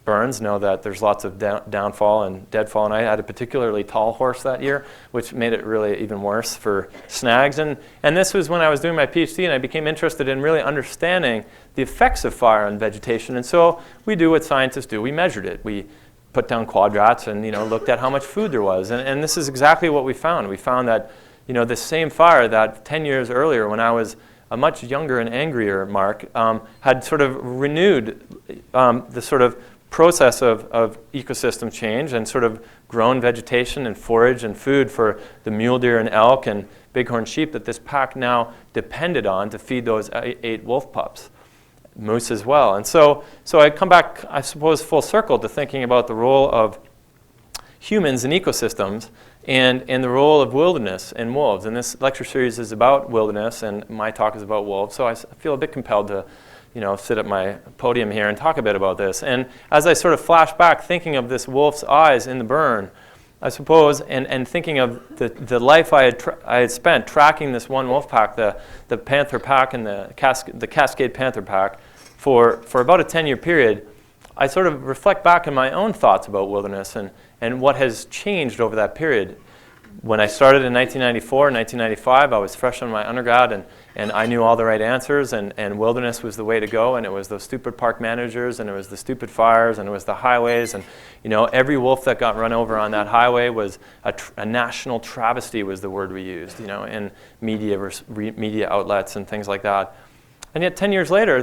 burns know that there's lots of downfall and deadfall. And I had a particularly tall horse that year, which made it really even worse for snags. And this was when I was doing my PhD, and I became interested in really understanding the effects of fire on vegetation. And so we do what scientists do. We measured it. We put down quadrats and looked at how much food there was. And this is exactly what we found. We found that this same fire that 10 years earlier, when I was a much younger and angrier Mark, had sort of renewed the sort of process of ecosystem change and sort of grown vegetation and forage and food for the mule deer and elk and bighorn sheep that this pack now depended on to feed those 8 wolf pups. Moose as well. And so I come back, I suppose, full circle to thinking about the role of humans in ecosystems and the role of wilderness and wolves. And this lecture series is about wilderness, and my talk is about wolves. So I feel a bit compelled to sit at my podium here and talk a bit about this. And as I sort of flash back, thinking of this wolf's eyes in the burn, I suppose, and thinking of the life I had spent tracking this one wolf pack, the Panther pack and the Cascade Panther pack, for about a 10-year period, I sort of reflect back on my own thoughts about wilderness and what has changed over that period. When I started in 1994, 1995, I was fresh on my undergrad, and I knew all the right answers, and wilderness was the way to go, and it was those stupid park managers, and it was the stupid fires, and it was the highways, and every wolf that got run over on that highway was a national travesty, was the word we used, in media outlets and things like that. And yet 10 years later,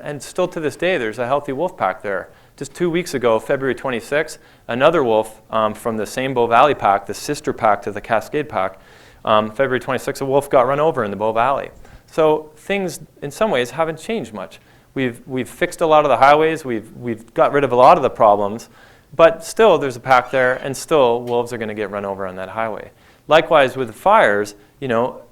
and still to this day, there's a healthy wolf pack there. Just 2 weeks ago, February 26th, another wolf from the same Bow Valley pack, the sister pack to the Cascade pack, February 26th, a wolf got run over in the Bow Valley. So things, in some ways, haven't changed much. We've fixed a lot of the highways. We've got rid of a lot of the problems. But still, there's a pack there, and still, wolves are going to get run over on that highway. Likewise, with the fires,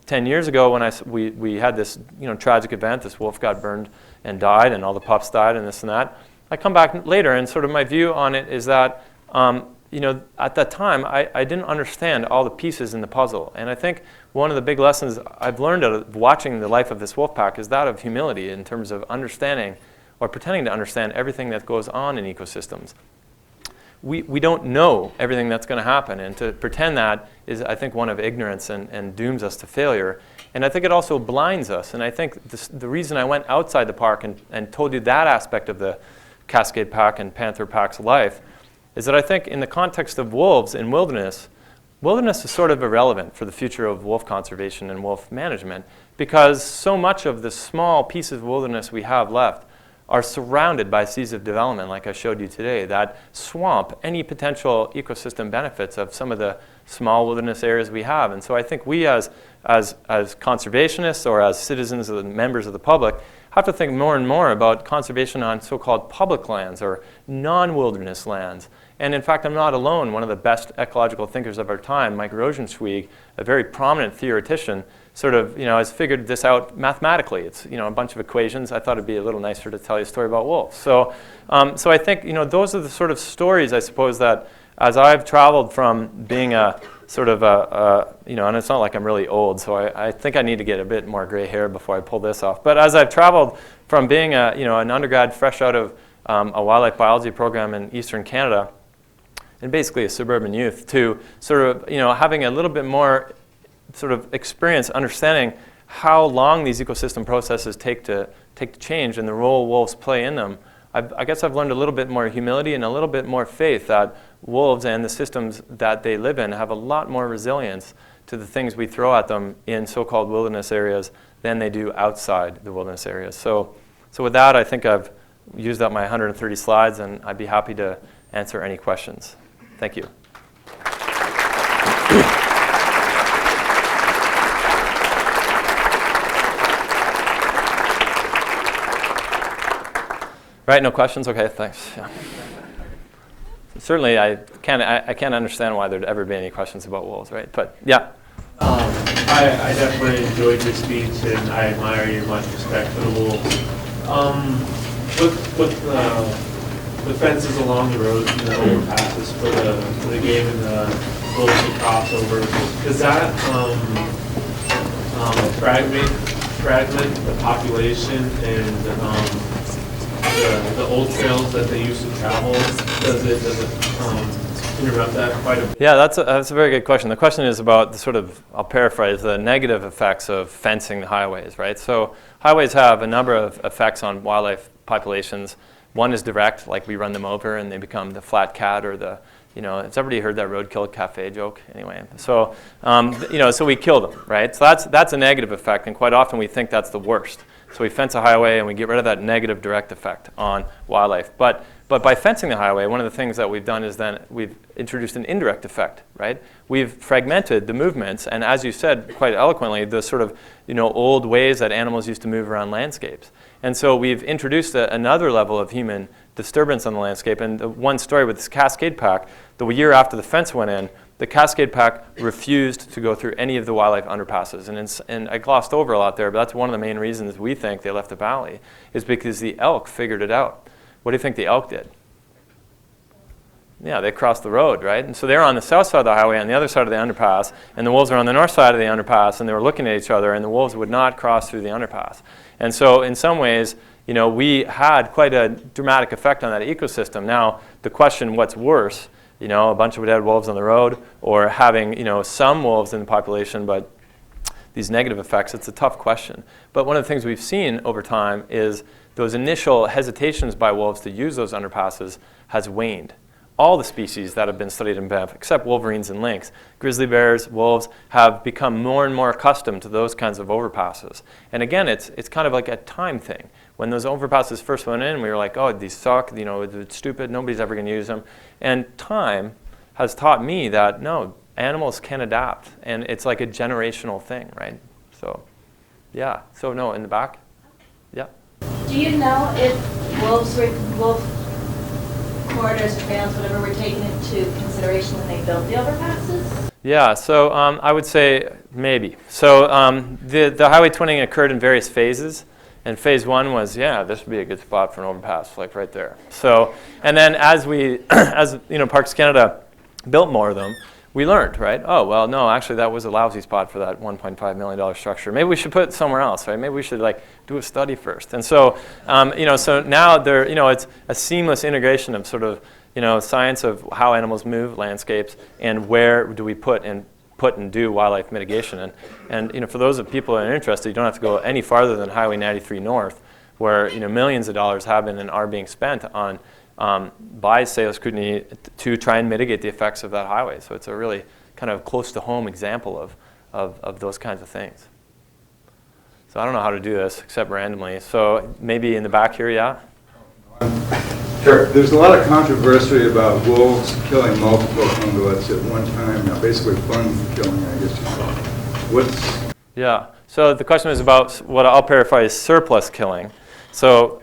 10 years ago when we had this tragic event, this wolf got burned and died, and all the pups died, and this and that. I come back later, and sort of my view on it is that At that time, I didn't understand all the pieces in the puzzle. And I think one of the big lessons I've learned out of watching the life of this wolf pack is that of humility in terms of understanding or pretending to understand everything that goes on in ecosystems. We don't know everything that's going to happen, and to pretend that is, I think, one of ignorance and dooms us to failure. And I think it also blinds us. And I think the reason I went outside the park and told you that aspect of the Cascade Pack and Panther Pack's life is that I think in the context of wolves in wilderness is sort of irrelevant for the future of wolf conservation and wolf management, because so much of the small pieces of wilderness we have left are surrounded by seas of development, like I showed you today, that swamp any potential ecosystem benefits of some of the small wilderness areas we have. And so I think we as conservationists or as citizens or members of the public have to think more and more about conservation on so-called public lands or non-wilderness lands. And in fact, I'm not alone. One of the best ecological thinkers of our time, Mike Rosenzweig, a very prominent theoretician, sort of, has figured this out mathematically. It's, a bunch of equations. I thought it'd be a little nicer to tell you a story about wolves. So I think, those are the sort of stories, I suppose, that as I've traveled from being a sort of and it's not like I'm really old, so I think I need to get a bit more gray hair before I pull this off. But as I've traveled from being an undergrad fresh out of a wildlife biology program in Eastern Canada, and basically a suburban youth, to sort of, having a little bit more sort of experience understanding how long these ecosystem processes take to change and the role wolves play in them, I guess I've learned a little bit more humility and a little bit more faith that wolves and the systems that they live in have a lot more resilience to the things we throw at them in so-called wilderness areas than they do outside the wilderness areas. So with that, I think I've used up my 130 slides, and I'd be happy to answer any questions. Thank you. Right, no questions? Okay, thanks. Yeah. Certainly, I can't understand why there'd ever be any questions about wolves, right? But yeah. I definitely enjoyed your speech, and I admire your much respect for the wolves. With the fences along the roads and the overpasses for the game and the wolves and crossovers, does that fragment the population and the old trails that they used to travel? Does it interrupt that quite a bit? Yeah, that's a very good question. The question is about the sort of, I'll paraphrase, the negative effects of fencing the highways, right? So highways have a number of effects on wildlife populations. One is direct, like we run them over and they become the flat cat or the, has everybody heard that roadkill cafe joke? Anyway, so, so we kill them, right? So that's a negative effect, and quite often we think that's the worst. So we fence a highway and we get rid of that negative direct effect on wildlife. But by fencing the highway, one of the things that we've done is then we've introduced an indirect effect, right? We've fragmented the movements, and as you said quite eloquently, the sort of old ways that animals used to move around landscapes. And so we've introduced another level of human disturbance on the landscape. And the one story with this Cascade Pack, the year after the fence went in, the Cascade Pack refused to go through any of the wildlife underpasses. And I glossed over a lot there, but that's one of the main reasons we think they left the valley, is because the elk figured it out. What do you think the elk did? Yeah, they crossed the road, right? And so they're on the south side of the highway, on the other side of the underpass, and the wolves are on the north side of the underpass, and they were looking at each other, and the wolves would not cross through the underpass. And so in some ways, we had quite a dramatic effect on that ecosystem. Now, the question, what's worse? A bunch of dead wolves on the road, or having, some wolves in the population, but these negative effects, it's a tough question. But one of the things we've seen over time is those initial hesitations by wolves to use those underpasses has waned. All the species that have been studied in Banff, except wolverines and lynx, grizzly bears, wolves, have become more and more accustomed to those kinds of overpasses. And again, it's kind of like a time thing. When those overpasses first went in, we were like, oh, these suck, it's stupid, nobody's ever going to use them. And time has taught me that, no, animals can adapt, and it's like a generational thing, right? So, yeah. So, no, in the back? Yeah. Do you know if wolf corridors, trails, whatever, were taken into consideration when they built the overpasses? Yeah, so I would say maybe. So the highway twinning occurred in various phases. And phase one was, yeah, this would be a good spot for an overpass, like right there. So, and then as Parks Canada built more of them, we learned, right? Oh, well, no, actually that was a lousy spot for that $1.5 million structure. Maybe we should put it somewhere else, right? Maybe we should do a study first. And so, so now it's a seamless integration of sort of, science of how animals move, landscapes, and where do we put and do wildlife mitigation. And for those of people that are interested, you don't have to go any farther than Highway 93 North, where millions of dollars have been and are being spent on by sales scrutiny to try and mitigate the effects of that highway. So it's a really kind of close to home example of those kinds of things. So I don't know how to do this except randomly. So maybe in the back here, yeah? Sure. There's a lot of controversy about wolves killing multiple ungulates at one time. Now, basically fun killing, I guess you call it. Yeah. So the question is about what I'll paraphrase surplus killing. So,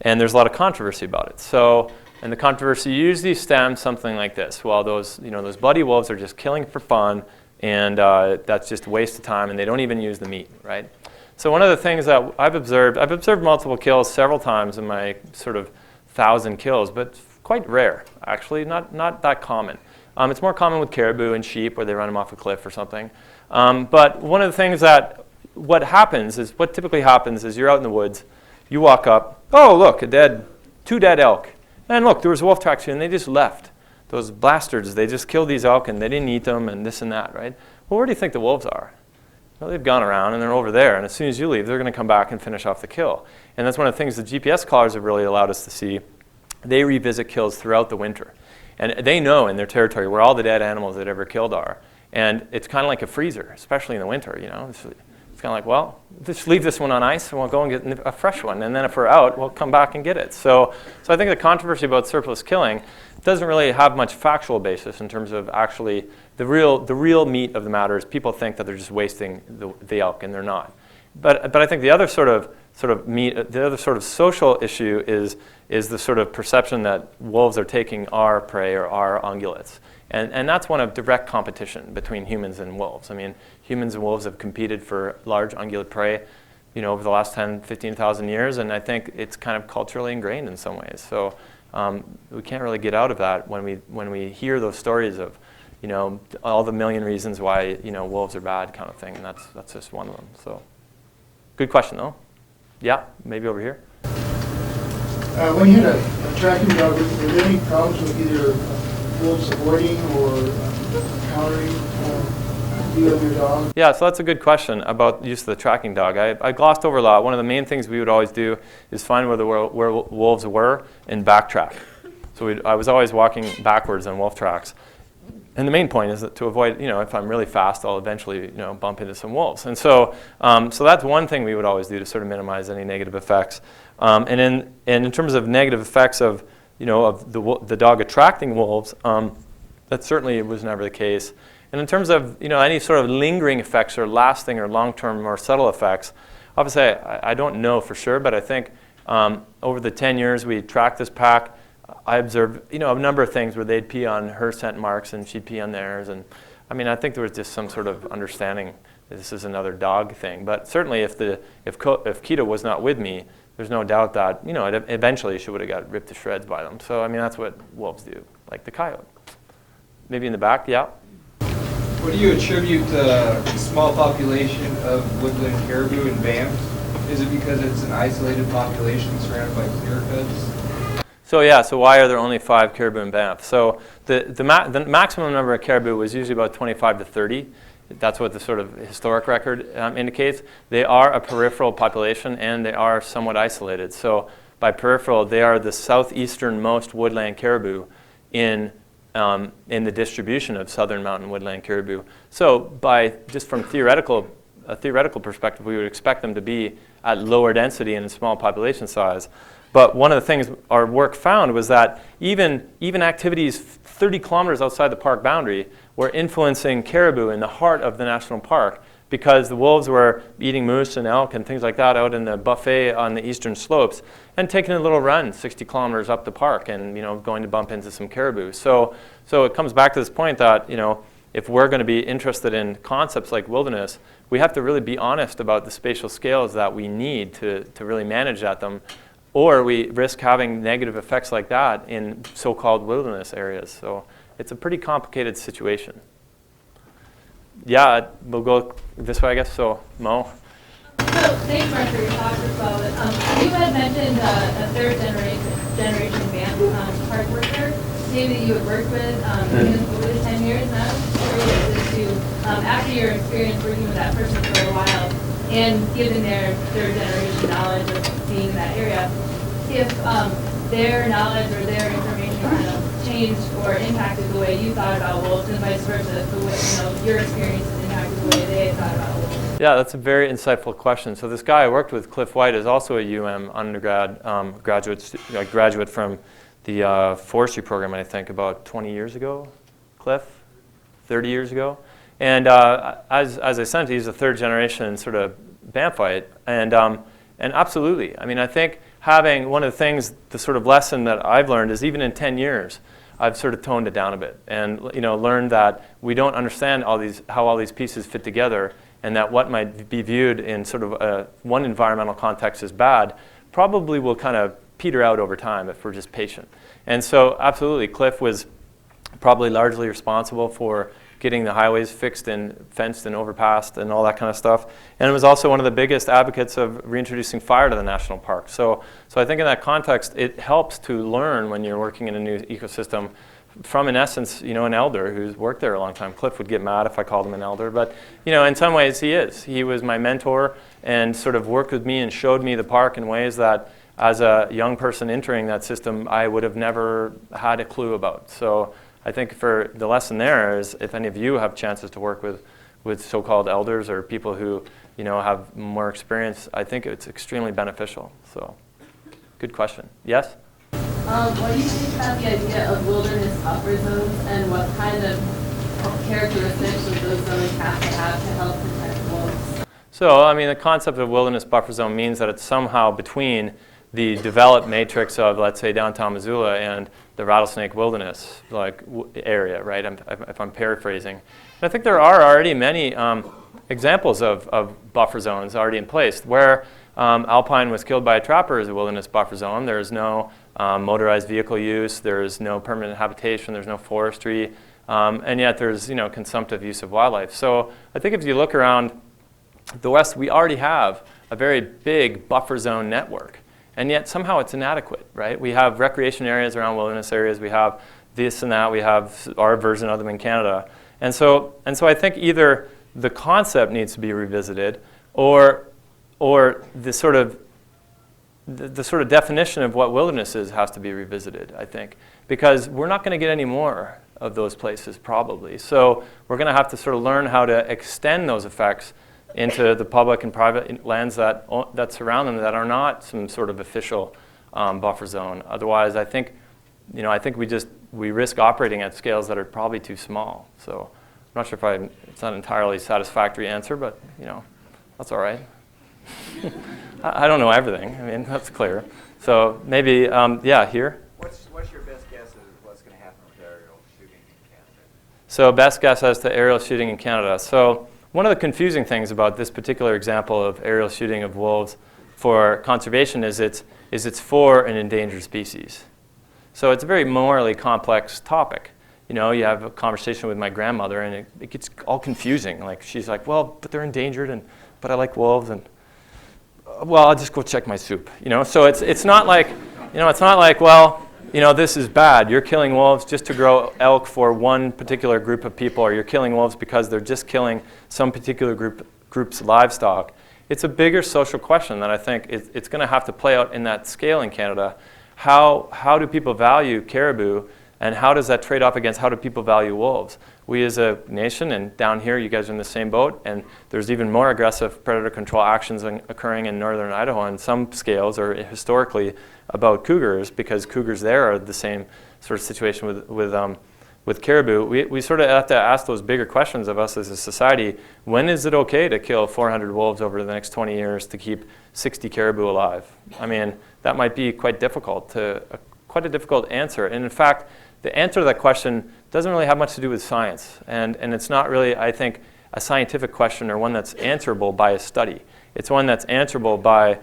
and there's a lot of controversy about it. So, and the controversy usually stems something like this. Well, those bloody wolves are just killing for fun, and that's just a waste of time, and they don't even use the meat, right? So one of the things that I've observed multiple kills several times in my sort of 1,000 kills, but quite rare, actually, not that common. It's more common with caribou and sheep where they run them off a cliff or something. But one of the things what typically happens is you're out in the woods, you walk up, oh look, two dead elk. And look, there was wolf tracks here and they just left. Those bastards, they just killed these elk and they didn't eat them and this and that, right? Well, where do you think the wolves are? Well, they've gone around and they're over there, and as soon as you leave, they're going to come back and finish off the kill. And that's one of the things the GPS collars have really allowed us to see. They revisit kills throughout the winter. And they know in their territory where all the dead animals they've ever killed are. And it's kind of like a freezer, especially in the winter, It's kind of like, well, just leave this one on ice and we'll go and get a fresh one. And then if we're out, we'll come back and get it. So I think the controversy about surplus killing doesn't really have much factual basis in terms of actually the real meat of the matter is people think that they're just wasting the elk, and they're not. But I think the other sort of social issue is the sort of perception that wolves are taking our prey or our ungulates. And that's one of direct competition between humans and wolves. I mean, humans and wolves have competed for large ungulate prey, over the last 10, 15,000 years, and I think it's kind of culturally ingrained in some ways. So we can't really get out of that when we hear those stories of, all the million reasons why, wolves are bad kind of thing, and that's just one of them. So, good question though. Yeah, maybe over here. When you had a tracking dog, were there any problems with either wolves avoiding or encountering you of your dog? Yeah, so that's a good question about the use of the tracking dog. I glossed over a lot. One of the main things we would always do is find where wolves were and backtrack. So I was always walking backwards on wolf tracks. And the main point is that to avoid, if I'm really fast, I'll eventually, bump into some wolves. And so that's one thing we would always do to sort of minimize any negative effects. And in terms of negative effects of the dog attracting wolves, that certainly was never the case. And in terms of any sort of lingering effects or lasting or long-term or subtle effects, obviously I don't know for sure, but I think over the 10 years we tracked this pack, I observed, a number of things where they'd pee on her scent marks and she'd pee on theirs. And I mean, I think there was just some sort of understanding that this is another dog thing. But certainly if Kita was not with me, there's no doubt that, eventually she would have got ripped to shreds by them. So, I mean, that's what wolves do, like the coyote. Maybe in the back, yeah? What do you attribute the small population of woodland caribou in Banff? Is it because it's an isolated population surrounded by clear cuts? So why are there only 5 caribou in Banff? So the maximum number of caribou was usually about 25 to 30. That's what the sort of historic record indicates. They are a peripheral population and they are somewhat isolated. So by peripheral, they are the southeasternmost woodland caribou in the distribution of southern mountain woodland caribou. So from a theoretical perspective, we would expect them to be at lower density and small population size. But one of the things our work found was that even activities 30 kilometers outside the park boundary were influencing caribou in the heart of the national park because the wolves were eating moose and elk and things like that out in the buffet on the eastern slopes and taking a little run 60 kilometers up the park and going to bump into some caribou. So it comes back to this point that if we're going to be interested in concepts like wilderness, we have to really be honest about the spatial scales that we need to really manage at them, or we risk having negative effects like that in so-called wilderness areas. So it's a pretty complicated situation. Yeah, we'll go this way, I guess. So, Mo? So, thanks, Mark, for your talk as well. But, you had mentioned a third generation band park worker, maybe that you had worked with over the 10 years. And I was curious as to, after your experience working with that person for a while, and given their third generation knowledge of being in that area, if their knowledge or their information kind of changed or impacted the way you thought about wolves, and vice versa, the way your experiences impacted the way they thought about wolves. Yeah, that's a very insightful question. So this guy I worked with, Cliff White, is also a undergrad graduate from the forestry program, I think, about 20 years ago. Cliff, 30 years ago. And as I said, he's a third generation sort of Banffite. And absolutely, I mean, I think having one of the things, the sort of lesson that I've learned is even in 10 years, I've sort of toned it down a bit and learned that we don't understand how all these pieces fit together, and that what might be viewed in sort of one environmental context as bad probably will kind of peter out over time if we're just patient. And so absolutely, Cliff was probably largely responsible for getting the highways fixed and fenced and overpassed and all that kind of stuff. And it was also one of the biggest advocates of reintroducing fire to the national park. So I think in that context, it helps to learn when you're working in a new ecosystem from, in essence, an elder who's worked there a long time. Cliff would get mad if I called him an elder, but in some ways he is. He was my mentor and sort of worked with me and showed me the park in ways that as a young person entering that system, I would have never had a clue about. So I think for the lesson there is, if any of you have chances to work with so-called elders or people who have more experience, I think it's extremely beneficial. So good question. Yes? What do you think about the idea of wilderness buffer zones, and what kind of characteristics of those zones have to help protect wolves? So, I mean, the concept of wilderness buffer zone means that it's somehow between the developed matrix of, let's say, downtown Missoula and the rattlesnake wilderness area, right? If I'm paraphrasing. And I think there are already many examples of buffer zones already in place. Where alpine was killed by a trapper is a wilderness buffer zone. There is no motorized vehicle use. There is no permanent habitation. There's no forestry. And yet there's consumptive use of wildlife. So I think if you look around the West, we already have a very big buffer zone network. And yet somehow it's inadequate, right? We have recreation areas around wilderness areas. We have this and that. We have our version of them in Canada. And so I think either the concept needs to be revisited, or the sort of definition of what wilderness is has to be revisited, I think. Because we're not going to get any more of those places probably. So we're going to have to sort of learn how to extend those effects into the public and private lands that surround them that are not some sort of official buffer zone. Otherwise, I think we risk operating at scales that are probably too small. So I'm not sure if it's not an entirely satisfactory answer, but that's all right. I don't know everything. I mean, that's clear. So maybe, here. What's your best guess of what's going to happen with aerial shooting in Canada? So best guess as to aerial shooting in Canada. So one of the confusing things about this particular example of aerial shooting of wolves for conservation is it's for an endangered species. So it's a very morally complex topic. You have a conversation with my grandmother and it gets all confusing. Like she's like, well, but they're endangered, but I like wolves, and well, I'll just go check my soup. So it's not like, well, this is bad. You're killing wolves just to grow elk for one particular group of people, or you're killing wolves because they're just killing some particular group's livestock. It's a bigger social question that I think it's going to have to play out in that scale in Canada. How do people value caribou, and how does that trade off against how do people value wolves? We as a nation, and down here you guys are in the same boat, and there's even more aggressive predator control actions occurring in northern Idaho on some scales, or historically about cougars, because cougars there are the same sort of situation with caribou. We sort of have to ask those bigger questions of us as a society. When is it okay to kill 400 wolves over the next 20 years to keep 60 caribou alive? I mean, that might be quite difficult quite a difficult answer. And in fact, the answer to that question doesn't really have much to do with science. And it's not really, I think, a scientific question or one that's answerable by a study. It's one that's answerable by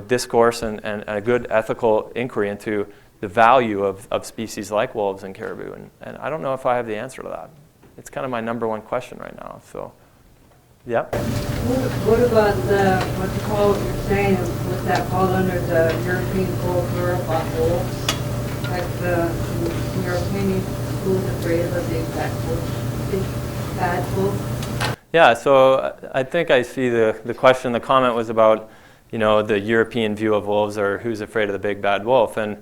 discourse and a good ethical inquiry into the value of species like wolves and caribou. And I don't know if I have the answer to that. It's kind of my number one question right now. So, yeah. What about what you're saying, was that fall under the European folklore about wolves? Like in your opinion, who's afraid of the big bad wolf? Yeah, so I think I see the question, the comment was about, the European view of wolves or who's afraid of the big bad wolf. And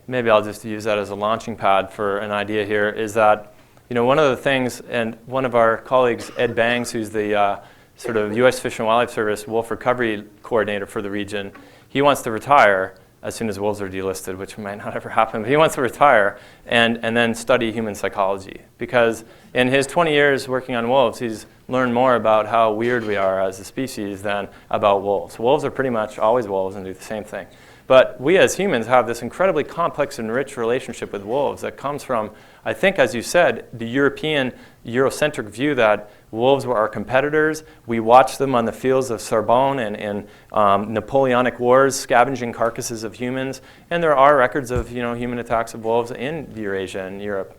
maybe I'll just use that as a launching pad for an idea here, is that, one of the things, and one of our colleagues, Ed Bangs, who's the sort of U.S. Fish and Wildlife Service wolf recovery coordinator for the region, he wants to retire as soon as wolves are delisted, which might not ever happen, but he wants to retire and then study human psychology. Because in his 20 years working on wolves, he's learned more about how weird we are as a species than about wolves. Wolves are pretty much always wolves and do the same thing. But we as humans have this incredibly complex and rich relationship with wolves that comes from, I think, as you said, the European Eurocentric view that wolves were our competitors. We watched them on the fields of Sorbonne and in Napoleonic wars, scavenging carcasses of humans. And there are records of human attacks of wolves in Eurasia and Europe.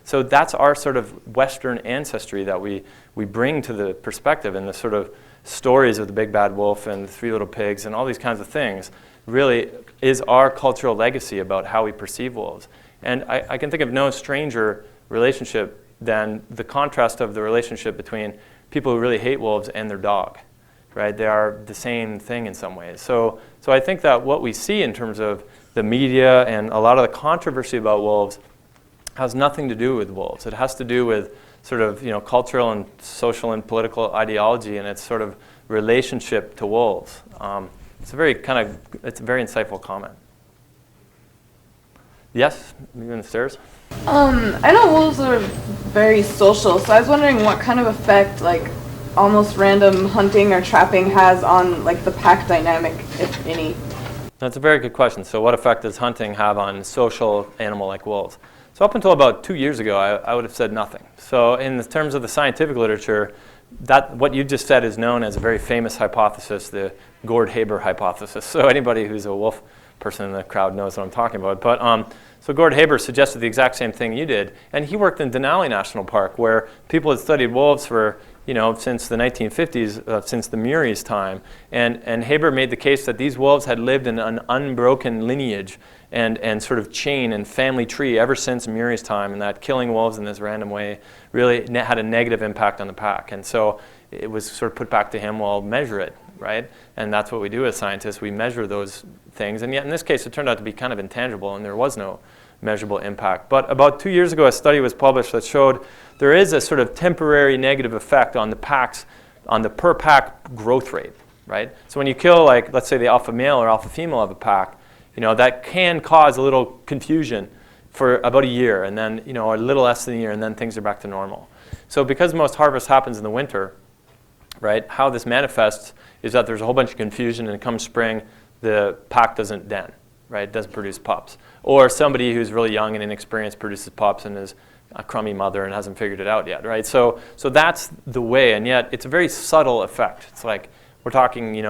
So that's our sort of Western ancestry that we bring to the perspective, and the sort of stories of the big bad wolf and the three little pigs and all these kinds of things really is our cultural legacy about how we perceive wolves. And I can think of no stranger relationship than the contrast of the relationship between people who really hate wolves and their dog, right? They are the same thing in some ways. So I think that what we see in terms of the media and a lot of the controversy about wolves has nothing to do with wolves. It has to do with sort of cultural and social and political ideology and its sort of relationship to wolves. It's a very insightful comment. Yes, maybe on the stairs. I know wolves are very social, so I was wondering what kind of effect almost random hunting or trapping has on the pack dynamic, if any. That's a very good question. So what effect does hunting have on social animal like wolves? So up until about 2 years ago, I would have said nothing. So in terms of the scientific literature, that what you just said is known as a very famous hypothesis, the Gord-Haber hypothesis. So anybody who's a wolf person in the crowd knows what I'm talking about. But so Gord-Haber suggested the exact same thing you did, and he worked in Denali National Park, where people had studied wolves for since the 1950s, since the Murray's time, and Haber made the case that these wolves had lived in an unbroken lineage and sort of chain and family tree ever since Murray's time, and that killing wolves in this random way really had a negative impact on the pack. And so it was sort of put back to him, well, measure it, right? And that's what we do as scientists. We measure those things, and yet in this case it turned out to be kind of intangible, and there was no measurable impact. But about 2 years ago, a study was published that showed there is a sort of temporary negative effect on the packs, on the per pack growth rate, right? So when you kill, let's say the alpha male or alpha female of a pack, that can cause a little confusion for about a year, and then, a little less than a year, and then things are back to normal. So because most harvest happens in the winter, right, how this manifests is that there's a whole bunch of confusion, and come spring, the pack doesn't den, right? It doesn't produce pups. Or somebody who's really young and inexperienced produces pups and is a crummy mother and hasn't figured it out yet, right? So that's the way, and yet it's a very subtle effect. It's we're talking,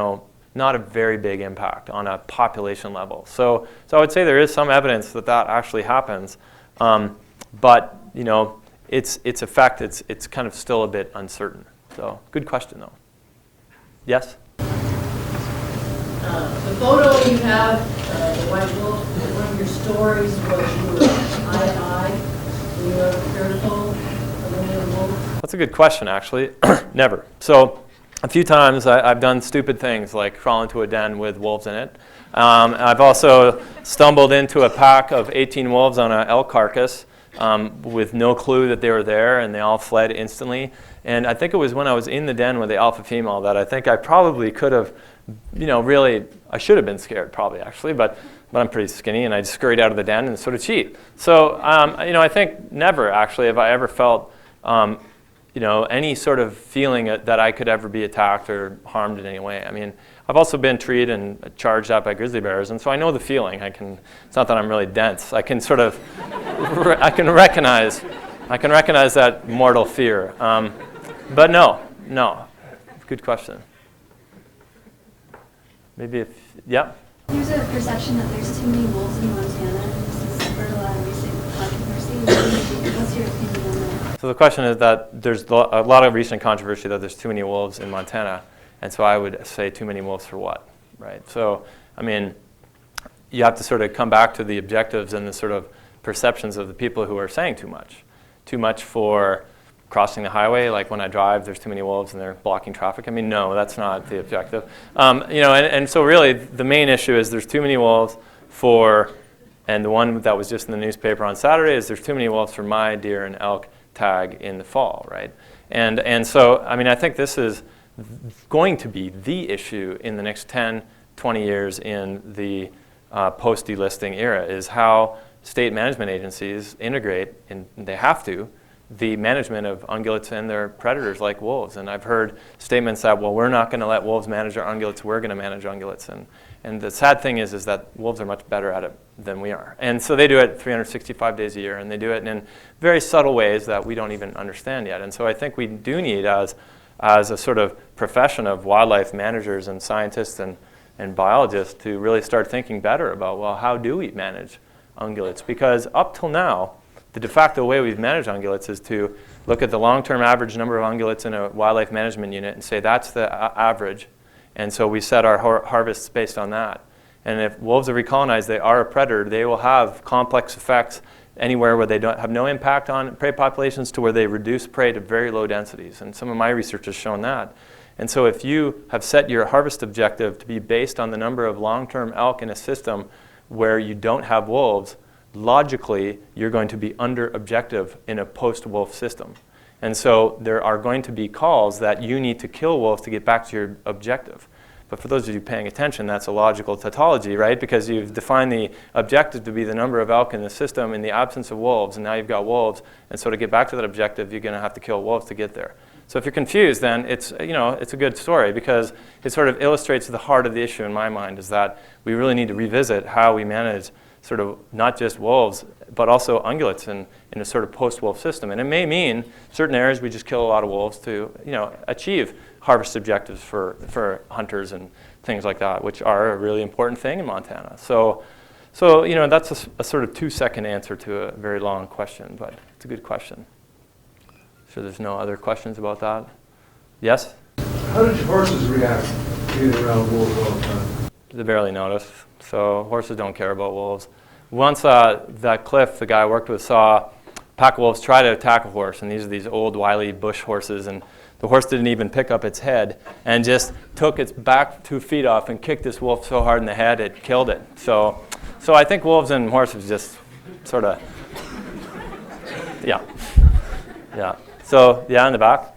not a very big impact on a population level. So I would say there is some evidence that actually happens, but its effect, it's kind of still a bit uncertain. So good question though. Yes? The photo you have, the white wolf, one of your stories was you were eye-to-eye, you were fearful of any of the wolf? That's a good question, actually. Never. So a few times I've done stupid things like crawl into a den with wolves in it. I've also stumbled into a pack of 18 wolves on an elk carcass with no clue that they were there, and they all fled instantly. And I think it was when I was in the den with the alpha female that I think I probably could have, really, I should have been scared probably actually, but I'm pretty skinny and I just scurried out of the den, and so did she. So, I think never actually have I ever felt, any sort of feeling that I could ever be attacked or harmed in any way. I mean, I've also been treated and charged at by grizzly bears, and so I know the feeling. It's not that I'm really dense. I can sort of, I can recognize that mortal fear. But no, No. Good question. Maybe if, yeah? There's a perception that there's too many wolves in Montana, and this has spurred a lot of recent controversy. What's your opinion on that? So the question is that there's a lot of recent controversy that there's too many wolves in Montana, and so I would say too many wolves for what, right? So, I mean, you have to sort of come back to the objectives and the sort of perceptions of the people who are saying too much. Too much for crossing the highway, like when I drive, there's too many wolves and they're blocking traffic. I mean, no, that's not the objective. And so really the main issue is there's too many wolves for, and the one that was just in the newspaper on Saturday is there's too many wolves for my deer and elk tag in the fall, right? And so, I mean, I think this is going to be the issue in the next 10, 20 years in the post-delisting era, is how state management agencies integrate, and they have to, the management of ungulates and their predators like wolves. And I've heard statements that, well, we're not going to let wolves manage our ungulates, we're going to manage ungulates. And the sad thing is that wolves are much better at it than we are. And so they do it 365 days a year, and they do it in very subtle ways that we don't even understand yet. And so I think we do need, as a sort of profession of wildlife managers and scientists and biologists, to really start thinking better about, well, how do we manage ungulates? Because up till now, the de facto way we've managed ungulates is to look at the long-term average number of ungulates in a wildlife management unit and say that's the average. And so we set our harvests based on that. And if wolves are recolonized, they are a predator. They will have complex effects anywhere where they don't have no impact on prey populations to where they reduce prey to very low densities. And some of my research has shown that. And so if you have set your harvest objective to be based on the number of long-term elk in a system where you don't have wolves, logically, you're going to be under objective in a post-wolf system. And so there are going to be calls that you need to kill wolves to get back to your objective. But for those of you paying attention, that's a logical tautology, right? Because you've defined the objective to be the number of elk in the system in the absence of wolves, and now you've got wolves. And so to get back to that objective, you're going to have to kill wolves to get there. So if you're confused, then it's a good story, because it sort of illustrates the heart of the issue in my mind, is that we really need to revisit how we manage sort of not just wolves, but also ungulates in a sort of post-wolf system. And it may mean certain areas we just kill a lot of wolves to achieve harvest objectives for hunters and things like that, which are a really important thing in Montana. So that's a sort of 2-second answer to a very long question, but it's a good question. So there's no other questions about that? Yes? How did your horses react being around wolves all the time? They barely notice. So horses don't care about wolves. Once that Cliff, the guy I worked with, saw a pack of wolves try to attack a horse, and these are these old wily bush horses, and the horse didn't even pick up its head and just took its back 2 feet off and kicked this wolf so hard in the head it killed it. So I think wolves and horses just sort of, yeah. So yeah, in the back.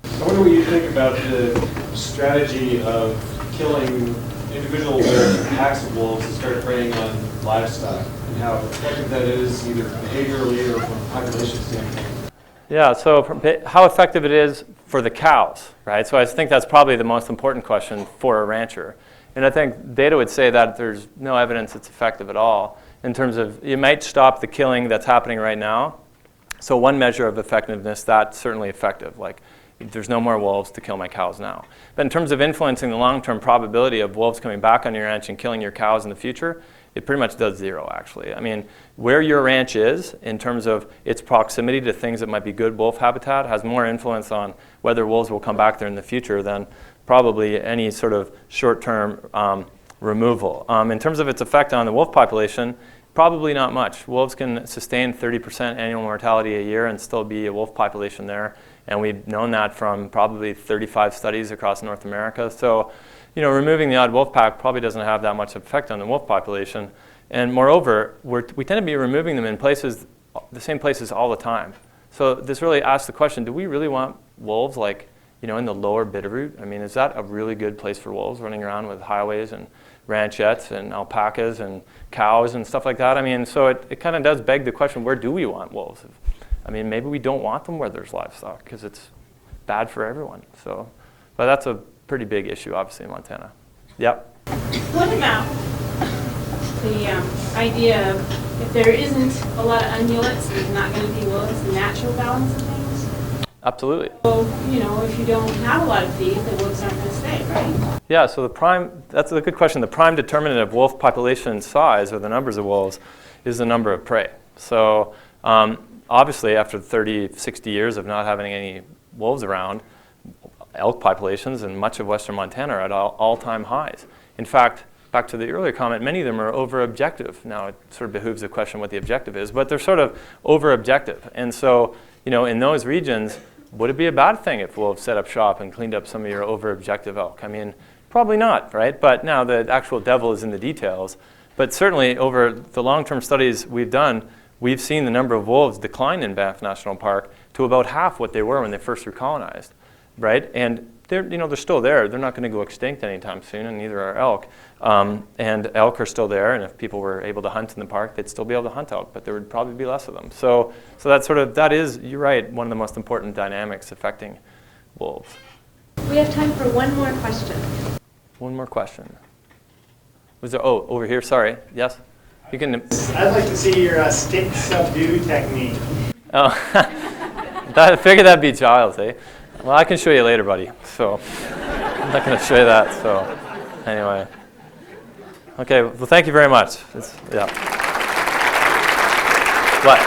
I wonder what you think about the strategy of killing individual wolves or packs of wolves that start preying on livestock, and how effective that is either behaviorally or from a population standpoint. Yeah, so how effective it is for the cows, right? So I think that's probably the most important question for a rancher. And I think data would say that there's no evidence it's effective at all in terms of, you might stop the killing that's happening right now. So one measure of effectiveness, that's certainly effective. Like, there's no more wolves to kill my cows now. But in terms of influencing the long-term probability of wolves coming back on your ranch and killing your cows in the future, it pretty much does zero, actually. I mean, where your ranch is in terms of its proximity to things that might be good wolf habitat has more influence on whether wolves will come back there in the future than probably any sort of short-term removal. In terms of its effect on the wolf population, probably not much. Wolves can sustain 30% annual mortality a year and still be a wolf population there. And we've known that from probably 35 studies across North America. So, removing the odd wolf pack probably doesn't have that much effect on the wolf population. And moreover, we tend to be removing them in places, the same places all the time. So this really asks the question, do we really want wolves in the lower Bitterroot? I mean, is that a really good place for wolves running around with highways and ranchettes and alpacas and cows and stuff like that? I mean, so it kind of does beg the question, where do we want wolves? I mean, maybe we don't want them where there's livestock because it's bad for everyone. So, but that's a pretty big issue, obviously, in Montana. Yep. What about the idea of if there isn't a lot of ungulates, there's not going to be wolves, the natural balance of things? Absolutely. So, if you don't have a lot of feed, the wolves aren't going to stay, right? Yeah, so that's a good question. The prime determinant of wolf population size, or the numbers of wolves, is the number of prey. So obviously, after 30, 60 years of not having any wolves around, elk populations in much of western Montana are at all-time highs. In fact, back to the earlier comment, many of them are over-objective. Now, it sort of behooves the question what the objective is, but they're sort of over-objective. And so, in those regions, would it be a bad thing if wolves set up shop and cleaned up some of your over-objective elk? I mean, probably not, right? But now the actual devil is in the details. But certainly, over the long-term studies we've done, we've seen the number of wolves decline in Banff National Park to about half what they were when they first were colonized, right? And they're still there. They're not going to go extinct anytime soon, and neither are elk. And elk are still there, and if people were able to hunt in the park, they'd still be able to hunt elk, but there would probably be less of them. So that is, you're right, one of the most important dynamics affecting wolves. We have time for one more question. One more question. Was there? Oh, over here. Sorry. Yes. You can. I'd like to see your stick subdue technique. Oh, I figured that'd be Giles, eh? Well, I can show you later, buddy. So I'm not going to show you that. So anyway. Okay. Well, thank you very much. Yeah. What?